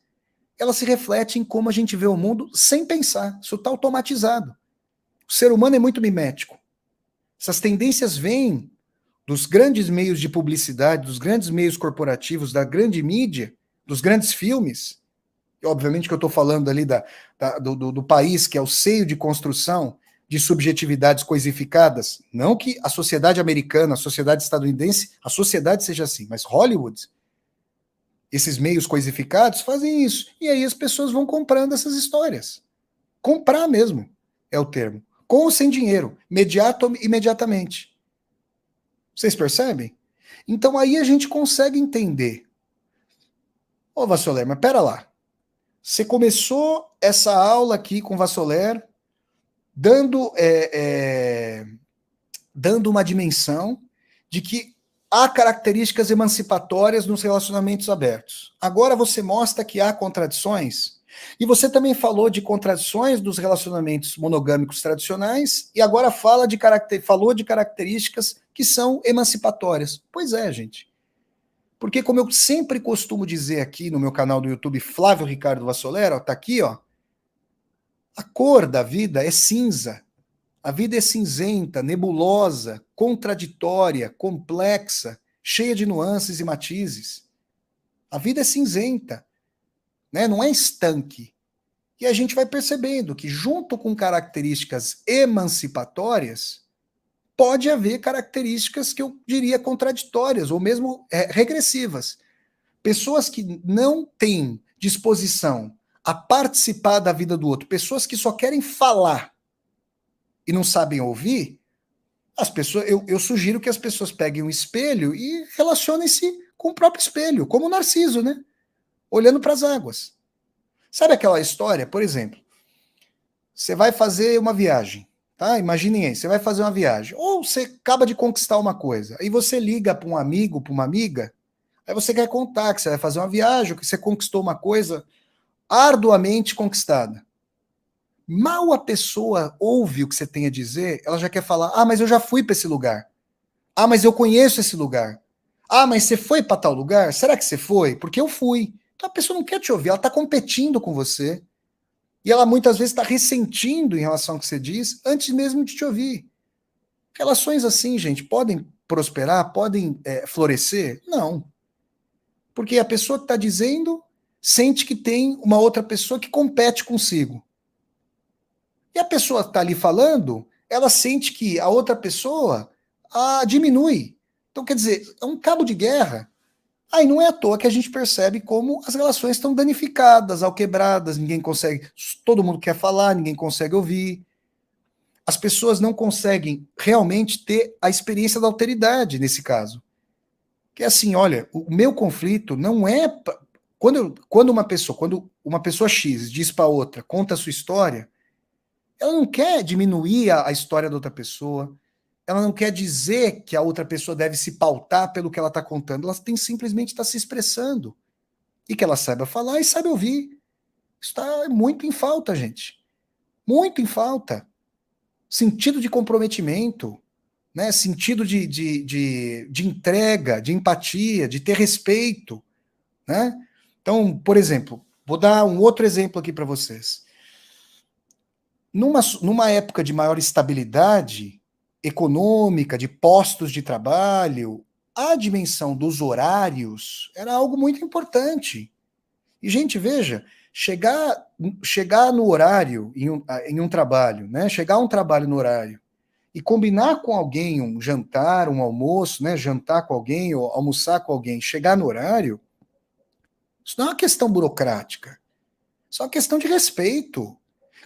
ela se reflete em como a gente vê o mundo sem pensar. Isso está automatizado. O ser humano é muito mimético. Essas tendências vêm dos grandes meios de publicidade, dos grandes meios corporativos, da grande mídia, dos grandes filmes. E, obviamente que eu estou falando ali do país que é o seio de construção de subjetividades coisificadas. Não que a sociedade americana, a sociedade estadunidense, a sociedade seja assim, mas Hollywood, esses meios coisificados fazem isso. E aí as pessoas vão comprando essas histórias. Comprar mesmo é o termo. Com ou sem dinheiro, imediatamente. Vocês percebem? Então aí a gente consegue entender. Ô Vassoler, mas pera lá. Você começou essa aula aqui com o Vassoler dando, dando uma dimensão de que há características emancipatórias nos relacionamentos abertos. Agora você mostra que há contradições, e você também falou de contradições dos relacionamentos monogâmicos tradicionais, e agora falou de características que são emancipatórias. Pois é, gente. Porque como eu sempre costumo dizer aqui no meu canal do YouTube, Flávio Ricardo Vassoler, ó, tá aqui, ó, a cor da vida é cinza. A vida é cinzenta, nebulosa, contraditória, complexa, cheia de nuances e matizes. A vida é cinzenta, né? Não é estanque. E a gente vai percebendo que, junto com características emancipatórias, pode haver características que eu diria contraditórias, ou mesmo regressivas. Pessoas que não têm disposição a participar da vida do outro, pessoas que só querem falar e não sabem ouvir, as pessoas, eu sugiro que as pessoas peguem um espelho e relacionem-se com o próprio espelho, como o Narciso, né? Olhando para as águas. Sabe aquela história, por exemplo, você vai fazer uma viagem, tá? Imaginem aí, você vai fazer uma viagem, ou você acaba de conquistar uma coisa, aí você liga para um amigo, para uma amiga, aí você quer contar que você vai fazer uma viagem, que você conquistou uma coisa arduamente conquistada. Mal a pessoa ouve o que você tem a dizer, ela já quer falar: ah, mas eu já fui para esse lugar. Ah, mas eu conheço esse lugar. Ah, mas você foi para tal lugar? Será que você foi? Porque eu fui. Então a pessoa não quer te ouvir, ela está competindo com você. E ela muitas vezes está ressentindo em relação ao que você diz, antes mesmo de te ouvir. Relações assim, gente, podem prosperar, podem florescer? Não. Porque a pessoa que está dizendo sente que tem uma outra pessoa que compete consigo. E a pessoa que está ali falando, ela sente que a outra pessoa diminui. Então, quer dizer, é um cabo de guerra. Aí não é à toa que a gente percebe como as relações estão danificadas, alquebradas, ninguém consegue, todo mundo quer falar, ninguém consegue ouvir. As pessoas não conseguem realmente ter a experiência da alteridade nesse caso. Que é assim, olha, o meu conflito não é quando uma pessoa X diz para outra, conta a sua história, ela não quer diminuir a história da outra pessoa, ela não quer dizer que a outra pessoa deve se pautar pelo que ela está contando, ela tem simplesmente estar se expressando. E que ela saiba falar e saiba ouvir. Isso está muito em falta, gente. Muito em falta. Sentido de comprometimento, né? Sentido de entrega, de empatia, de ter respeito. Né? Então, por exemplo, vou dar um outro exemplo aqui para vocês. Numa época de maior estabilidade econômica, de postos de trabalho, a dimensão dos horários era algo muito importante. E, gente, veja, chegar no horário em um trabalho, né? Chegar a um trabalho no horário e combinar com alguém um jantar, um almoço, né? Jantar com alguém ou almoçar com alguém, chegar no horário, isso não é uma questão burocrática. Isso é uma questão de respeito.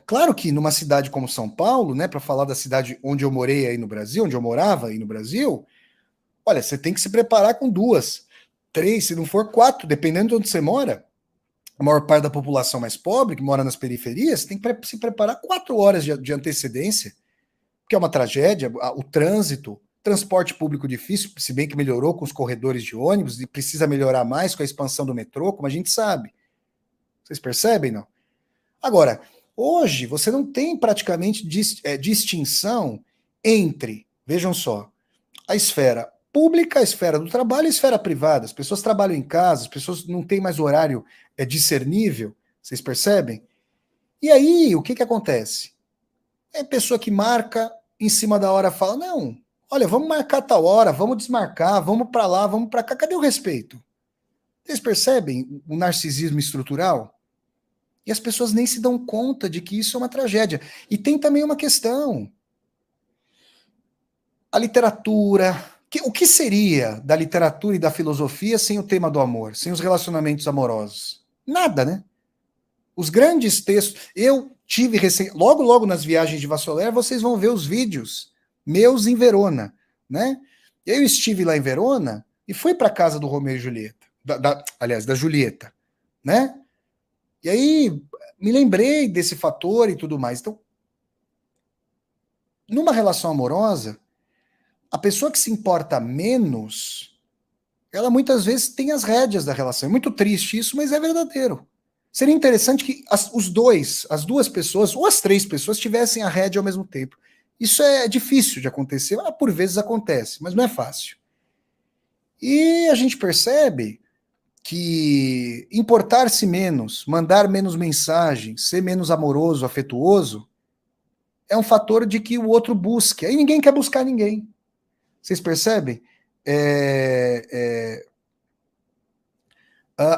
Claro que numa cidade como São Paulo, né, para falar da cidade onde eu morei aí no Brasil, onde eu morava aí no Brasil, olha, você tem que se preparar com 2, 3, se não for 4, dependendo de onde você mora. A maior parte da população mais pobre, que mora nas periferias, tem que se preparar 4 horas de antecedência, que é uma tragédia. O trânsito, transporte público difícil, se bem que melhorou com os corredores de ônibus e precisa melhorar mais com a expansão do metrô, como a gente sabe. Vocês percebem, não? Agora, hoje você não tem praticamente distinção entre, vejam só, a esfera pública, a esfera do trabalho e a esfera privada. As pessoas trabalham em casa, as pessoas não têm mais horário discernível, vocês percebem? E aí, o que acontece? É a pessoa que marca, em cima da hora fala, não, olha, vamos marcar tal hora, vamos desmarcar, vamos para lá, vamos para cá. Cadê o respeito? Vocês percebem o narcisismo estrutural? E as pessoas nem se dão conta de que isso é uma tragédia. E tem também uma questão. A literatura. O que seria da literatura e da filosofia sem o tema do amor, sem os relacionamentos amorosos? Nada, né? Os grandes textos. Eu tive logo nas viagens de Vassoler, vocês vão ver os vídeos meus em Verona, né? Eu estive lá em Verona, e foi para casa do Romeu e Julieta, aliás, da Julieta, né? E aí me lembrei desse fator e tudo mais. Então, numa relação amorosa, a pessoa que se importa menos, ela muitas vezes tem as rédeas da relação. É muito triste isso, mas é verdadeiro. Seria interessante que as duas pessoas, ou as três pessoas, tivessem a rédea ao mesmo tempo. Isso é difícil de acontecer, por vezes acontece, mas não é fácil. E a gente percebe que importar-se menos, mandar menos mensagens, ser menos amoroso, afetuoso, é um fator de que o outro busque. Aí ninguém quer buscar ninguém. Vocês percebem?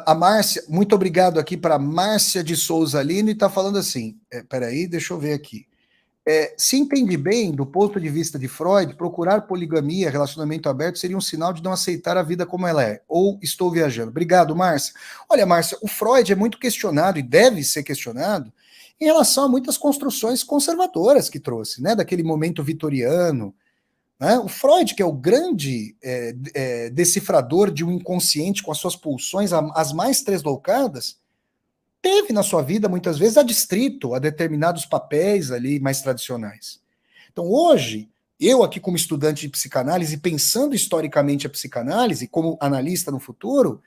A Márcia, muito obrigado aqui para Márcia de Souza Lino, e está falando assim, peraí, deixa eu ver aqui. Se entende bem, do ponto de vista de Freud, procurar poligamia, relacionamento aberto, seria um sinal de não aceitar a vida como ela é. Ou estou viajando? Obrigado, Márcia. Olha, Márcia, o Freud é muito questionado, e deve ser questionado, em relação a muitas construções conservadoras que trouxe, né? Daquele momento vitoriano. Né? O Freud, que é o grande decifrador de um inconsciente com as suas pulsões, as mais tresloucadas, teve na sua vida, muitas vezes, adstrito a determinados papéis ali mais tradicionais. Então, hoje, eu aqui como estudante de psicanálise, pensando historicamente a psicanálise, como analista no futuro,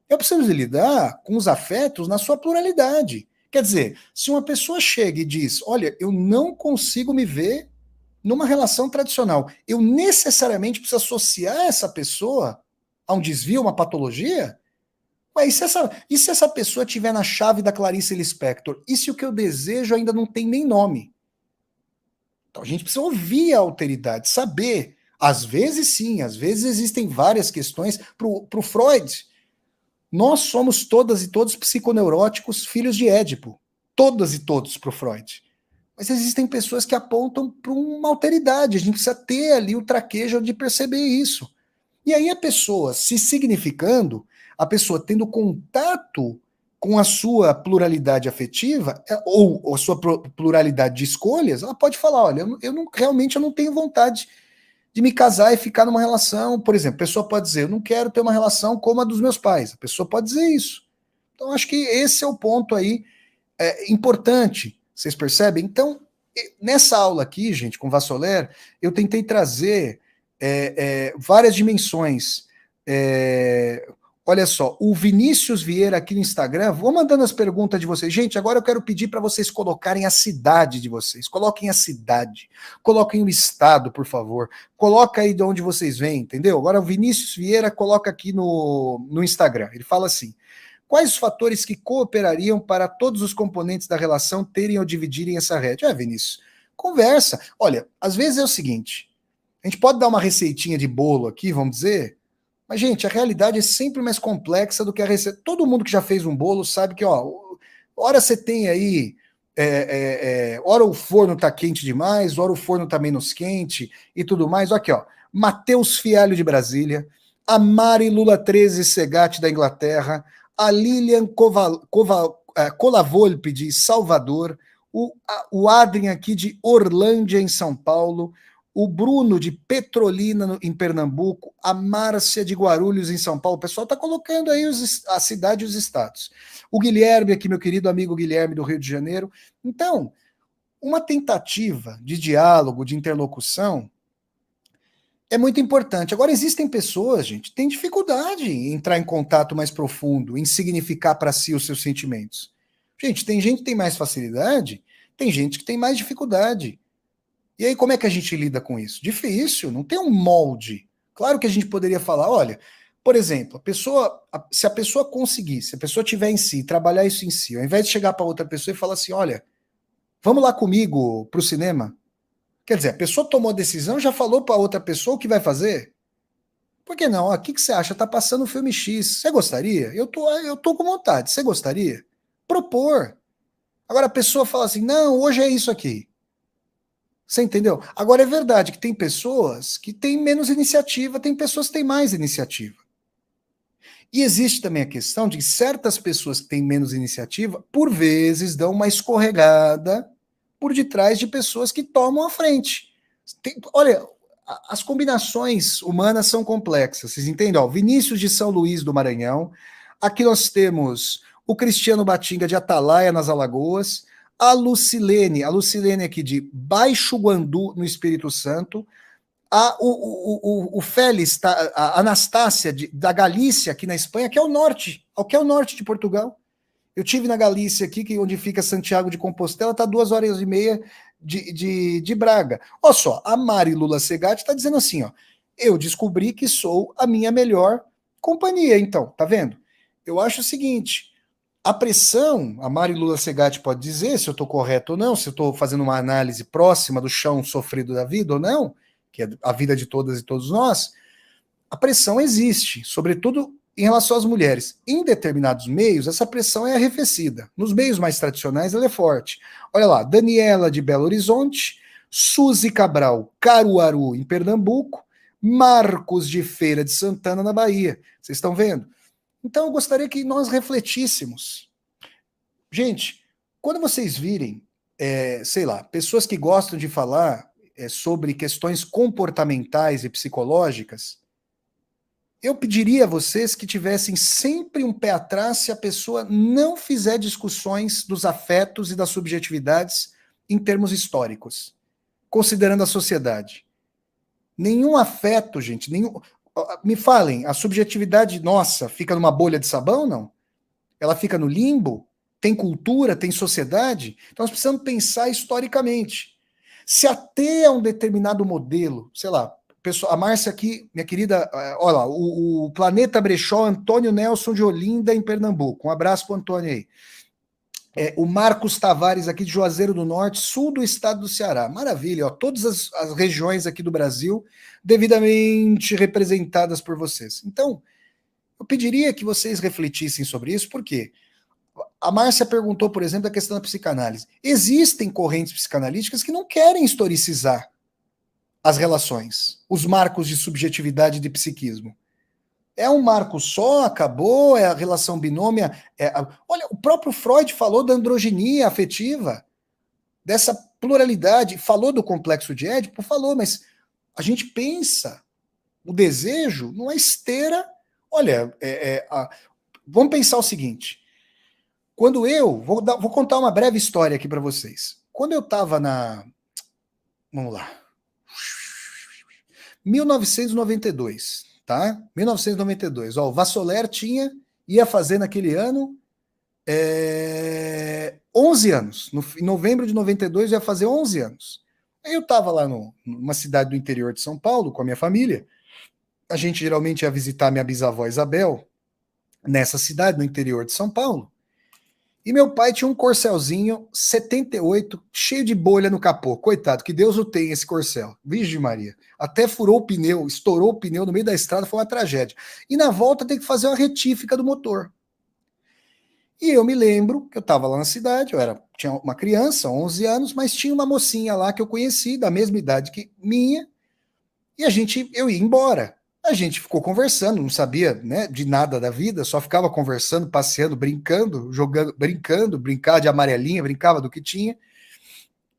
eu preciso lidar com os afetos na sua pluralidade. Quer dizer, se uma pessoa chega e diz, olha, eu não consigo me ver numa relação tradicional, eu necessariamente preciso associar essa pessoa a um desvio, uma patologia? Ué, e se essa pessoa estiver na chave da Clarice Lispector? E se o que eu desejo ainda não tem nem nome? Então a gente precisa ouvir a alteridade, saber. Às vezes sim, às vezes existem várias questões. Para o Freud, nós somos todas e todos psiconeuróticos filhos de Édipo. Todas e todos para o Freud. Mas existem pessoas que apontam para uma alteridade. A gente precisa ter ali o traquejo de perceber isso. E aí a pessoa se significando, a pessoa tendo contato com a sua pluralidade afetiva, ou a sua pluralidade de escolhas, ela pode falar, olha, realmente eu não tenho vontade de me casar e ficar numa relação, por exemplo, a pessoa pode dizer, eu não quero ter uma relação como a dos meus pais, a pessoa pode dizer isso. Então acho que esse é o ponto aí importante, vocês percebem? Então, nessa aula aqui, gente, com Vassoler, eu tentei trazer várias dimensões. Olha só, o Vinícius Vieira aqui no Instagram, vou mandando as perguntas de vocês. Gente, agora eu quero pedir para vocês colocarem a cidade de vocês. Coloquem a cidade, coloquem o estado, por favor. Coloca aí de onde vocês vêm, entendeu? Agora o Vinícius Vieira coloca aqui no Instagram. Ele fala assim, quais os fatores que cooperariam para todos os componentes da relação terem ou dividirem essa rede? Vinícius, conversa. Olha, às vezes é o seguinte, a gente pode dar uma receitinha de bolo aqui, vamos dizer, mas, gente, a realidade é sempre mais complexa do que a receita. Todo mundo que já fez um bolo sabe que, hora você tem aí, hora o forno tá quente demais, hora o forno tá menos quente e tudo mais. Aqui, Matheus Fialho de Brasília, a Mari Lula 13 Segatti da Inglaterra, a Lilian Colavolpe de Salvador, o Adrien aqui de Orlândia, em São Paulo, o Bruno de Petrolina, em Pernambuco, a Márcia de Guarulhos, em São Paulo. O pessoal está colocando aí a cidade e os estados. O Guilherme aqui, meu querido amigo Guilherme do Rio de Janeiro. Então, uma tentativa de diálogo, de interlocução, é muito importante. Agora, existem pessoas, gente, que têm dificuldade em entrar em contato mais profundo, em significar para si os seus sentimentos. Gente, tem gente que tem mais facilidade, tem gente que tem mais dificuldade. E aí, como é que a gente lida com isso? Difícil, não tem um molde. Claro que a gente poderia falar, olha, por exemplo, se a pessoa conseguir, se a pessoa tiver em si, trabalhar isso em si, ao invés de chegar para outra pessoa e falar assim, olha, vamos lá comigo para o cinema. Quer dizer, a pessoa tomou a decisão, já falou para outra pessoa o que vai fazer. Por que não? O que você acha? Tá passando o filme X. Você gostaria? Eu tô com vontade. Você gostaria? Propor. Agora a pessoa fala assim, não, hoje é isso aqui. Você entendeu? Agora é verdade que tem pessoas que têm menos iniciativa, tem pessoas que têm mais iniciativa. E existe também a questão de que certas pessoas que têm menos iniciativa, por vezes, dão uma escorregada por detrás de pessoas que tomam a frente. Olha, as combinações humanas são complexas, vocês entendem? Ó, Vinícius de São Luís do Maranhão, aqui nós temos o Cristiano Batinga de Atalaia, nas Alagoas, a Lucilene aqui de Baixo Guandu, no Espírito Santo, o Félix, tá, a Anastácia da Galícia, aqui na Espanha, que é o norte de Portugal. Eu tive na Galícia aqui, onde fica Santiago de Compostela, está 2 horas e meia de Braga. Olha só, a Mari Lula Segatti está dizendo assim, ó, eu descobri que sou a minha melhor companhia, então, tá vendo? Eu acho o seguinte, a pressão, a Mari Lula Segatti pode dizer se eu estou correto ou não, se eu estou fazendo uma análise próxima do chão sofrido da vida ou não, que é a vida de todas e todos nós, a pressão existe, sobretudo em relação às mulheres. Em determinados meios, essa pressão é arrefecida. Nos meios mais tradicionais, ela é forte. Olha lá, Daniela de Belo Horizonte, Suzy Cabral, Caruaru, em Pernambuco, Marcos de Feira de Santana, na Bahia. Vocês estão vendo? Então, eu gostaria que nós refletíssemos. Gente, quando vocês virem, sei lá, pessoas que gostam de falar sobre questões comportamentais e psicológicas, eu pediria a vocês que tivessem sempre um pé atrás se a pessoa não fizer discussões dos afetos e das subjetividades em termos históricos, considerando a sociedade. Nenhum afeto, gente, me falem, a subjetividade nossa fica numa bolha de sabão, não? Ela fica no limbo? Tem cultura, tem sociedade? Então nós precisamos pensar historicamente. Se até a um determinado modelo, sei lá, pessoal, a Márcia aqui, minha querida, olha lá, o Planeta Brechó, Antônio Nelson de Olinda, em Pernambuco. Um abraço para o Antônio aí. O Marcos Tavares aqui de Juazeiro do Norte, sul do estado do Ceará. Maravilha, ó, todas as regiões aqui do Brasil devidamente representadas por vocês. Então, eu pediria que vocês refletissem sobre isso, porque a Márcia perguntou, por exemplo, a questão da psicanálise. Existem correntes psicanalíticas que não querem historicizar as relações, os marcos de subjetividade e de psiquismo. É um marco só, acabou, é a relação binômia. Olha, o próprio Freud falou da androginia afetiva, dessa pluralidade, falou do complexo de Édipo, falou, mas a gente pensa o desejo numa esteira. Olha, vamos pensar o seguinte. Quando vou contar uma breve história aqui para vocês. Quando eu estava vamos lá, 1992, tá? 1992. Ó, o Vassoler ia fazer naquele ano 11 anos. Em novembro de 92 ia fazer 11 anos. Aí eu estava lá numa cidade do interior de São Paulo com a minha família. A gente geralmente ia visitar minha bisavó Isabel nessa cidade, no interior de São Paulo. E meu pai tinha um Corcelzinho 78, cheio de bolha no capô. Coitado, que Deus o tenha esse Corcel. Virgem Maria. Até furou o pneu, estourou o pneu no meio da estrada, foi uma tragédia. E na volta tem que fazer uma retífica do motor. E eu me lembro que eu estava lá na cidade, tinha uma criança, 11 anos, mas tinha uma mocinha lá que eu conheci, da mesma idade que minha, e eu ia embora. A gente ficou conversando, não sabia, né, de nada da vida, só ficava conversando, passeando, brincando, brincar de amarelinha, brincava do que tinha.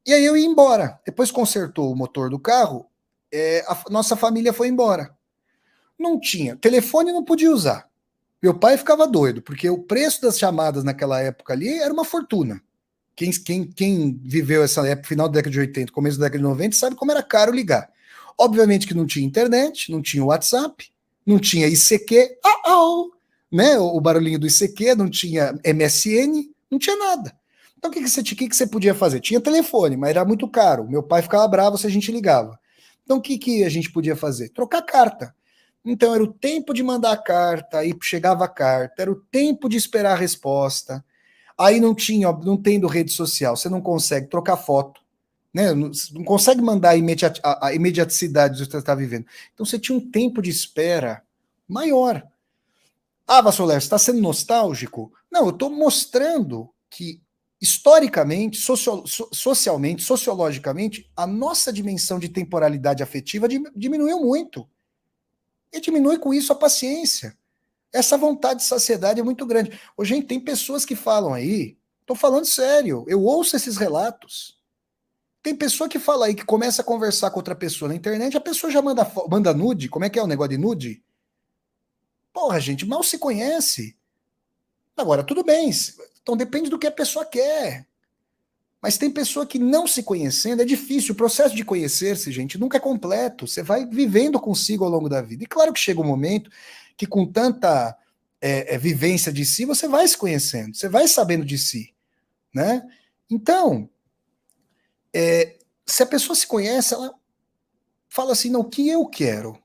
E aí eu ia embora. Depois consertou o motor do carro, a nossa família foi embora. Não tinha, telefone não podia usar. Meu pai ficava doido, porque o preço das chamadas naquela época ali era uma fortuna. Quem viveu essa época, final da década de 80, começo da década de 90, sabe como era caro ligar. Obviamente que não tinha internet, não tinha WhatsApp, não tinha ICQ, né? O barulhinho do ICQ, não tinha MSN, não tinha nada. Então o que você podia fazer? Tinha telefone, mas era muito caro. Meu pai ficava bravo se a gente ligava. Então o que a gente podia fazer? Trocar carta. Então era o tempo de mandar a carta, aí chegava a carta, era o tempo de esperar a resposta. Aí não tendo rede social, você não consegue trocar foto, né? Não consegue mandar a imediaticidade do que você está vivendo. Então você tinha um tempo de espera maior. Ah, Vassoler, você está sendo nostálgico? Não, eu estou mostrando que historicamente, socialmente, sociologicamente, a nossa dimensão de temporalidade afetiva diminuiu muito. E diminui com isso a paciência. Essa vontade de saciedade é muito grande. Ô, gente, tem pessoas que falam aí, tô falando sério, eu ouço esses relatos. Tem pessoa que fala aí que começa a conversar com outra pessoa na internet, a pessoa já manda nude. Como é que é o negócio de nude? Porra, gente, mal se conhece. Agora, tudo bem. Então depende do que a pessoa quer. Mas tem pessoa que não se conhecendo é difícil. O processo de conhecer-se, gente, nunca é completo. Você vai vivendo consigo ao longo da vida. E claro que chega um momento que, com tanta vivência de si, você vai se conhecendo, você vai sabendo de si, né? Então, se a pessoa se conhece, ela fala assim, não, o que eu quero?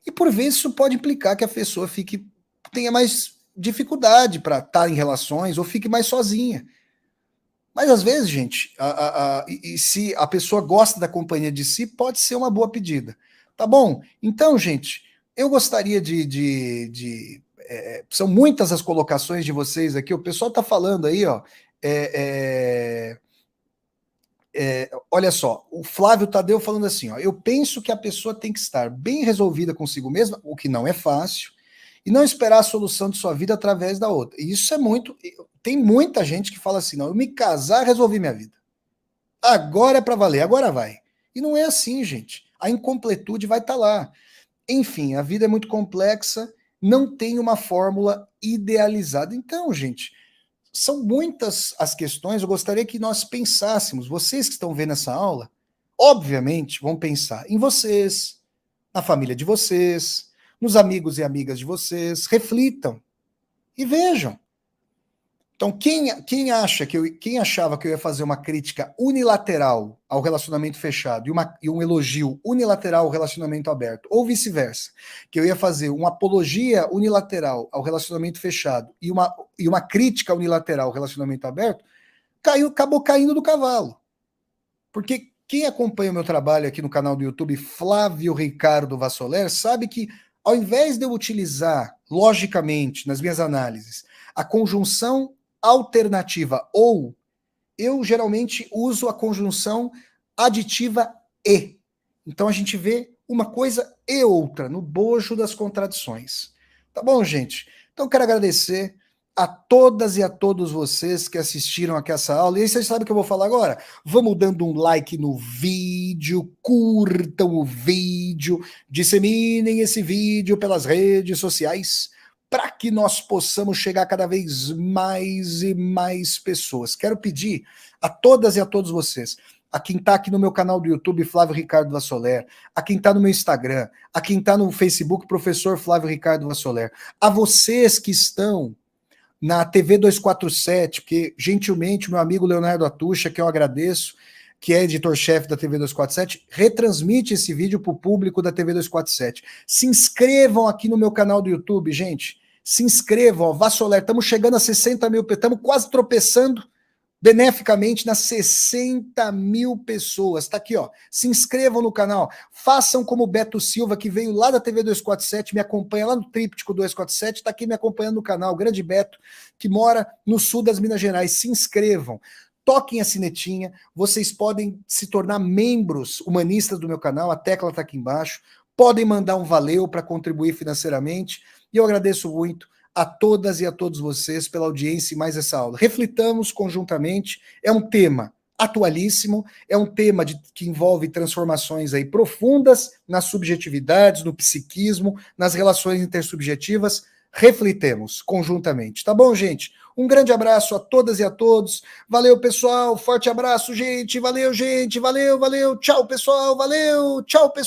E por vezes isso pode implicar que a pessoa tenha mais dificuldade para estar em relações ou fique mais sozinha. Mas às vezes, gente, e se a pessoa gosta da companhia de si, pode ser uma boa pedida. Tá bom? Então, gente, eu gostaria são muitas as colocações de vocês aqui. O pessoal está falando aí, ó. Olha só, o Flávio Tadeu falando assim, ó, eu penso que a pessoa tem que estar bem resolvida consigo mesma, o que não é fácil, e não esperar a solução de sua vida através da outra. E isso é muito. Tem muita gente que fala assim, não, eu me casar, resolvi minha vida. Agora é para valer, agora vai. E não é assim, gente. A incompletude vai estar lá. Enfim, a vida é muito complexa, não tem uma fórmula idealizada. Então, gente, são muitas as questões. Eu gostaria que nós pensássemos, vocês que estão vendo essa aula, obviamente vão pensar em vocês, na família de vocês, nos amigos e amigas de vocês, reflitam e vejam. Então, quem achava que eu ia fazer uma crítica unilateral ao relacionamento fechado e um elogio unilateral ao relacionamento aberto, ou vice-versa, que eu ia fazer uma apologia unilateral ao relacionamento fechado e uma crítica unilateral ao relacionamento aberto, acabou caindo do cavalo. Porque quem acompanha o meu trabalho aqui no canal do YouTube, Flávio Ricardo Vassoler, sabe que ao invés de eu utilizar, logicamente, nas minhas análises, a conjunção alternativa ou, eu geralmente uso a conjunção aditiva e. Então a gente vê uma coisa e outra no bojo das contradições. Tá bom, gente? Então quero agradecer a todas e a todos vocês que assistiram aqui essa aula. E aí vocês sabem o que eu vou falar agora? Vamos dando um like no vídeo, curtam o vídeo, disseminem esse vídeo pelas redes sociais, para que nós possamos chegar cada vez mais e mais pessoas. Quero pedir a todas e a todos vocês, a quem está aqui no meu canal do YouTube, Flávio Ricardo Vassoler, a quem está no meu Instagram, a quem está no Facebook, Professor Flávio Ricardo Vassoler, a vocês que estão na TV 247, porque gentilmente o meu amigo Leonardo Atucha, que eu agradeço, que é editor-chefe da TV 247, retransmite esse vídeo para o público da TV 247. Se inscrevam aqui no meu canal do YouTube, gente. Se inscrevam, ó, Vassoler, estamos chegando a 60 mil, estamos quase tropeçando beneficamente nas 60 mil pessoas. Tá aqui, ó. Se inscrevam no canal. Façam como o Beto Silva, que veio lá da TV 247, me acompanha lá no Tríptico 247, tá aqui me acompanhando no canal. O grande Beto, que mora no sul das Minas Gerais. Se inscrevam. Toquem a sinetinha. Vocês podem se tornar membros humanistas do meu canal. A tecla tá aqui embaixo. Podem mandar um valeu para contribuir financeiramente. E eu agradeço muito a todas e a todos vocês pela audiência e mais essa aula. Reflitamos conjuntamente, é um tema atualíssimo, é um tema que envolve transformações aí profundas nas subjetividades, no psiquismo, nas relações intersubjetivas. Reflitemos conjuntamente, tá bom, gente? Um grande abraço a todas e a todos. Valeu, pessoal. Forte abraço, gente. Valeu, gente. Valeu, valeu. Tchau, pessoal. Valeu. Tchau, pessoal.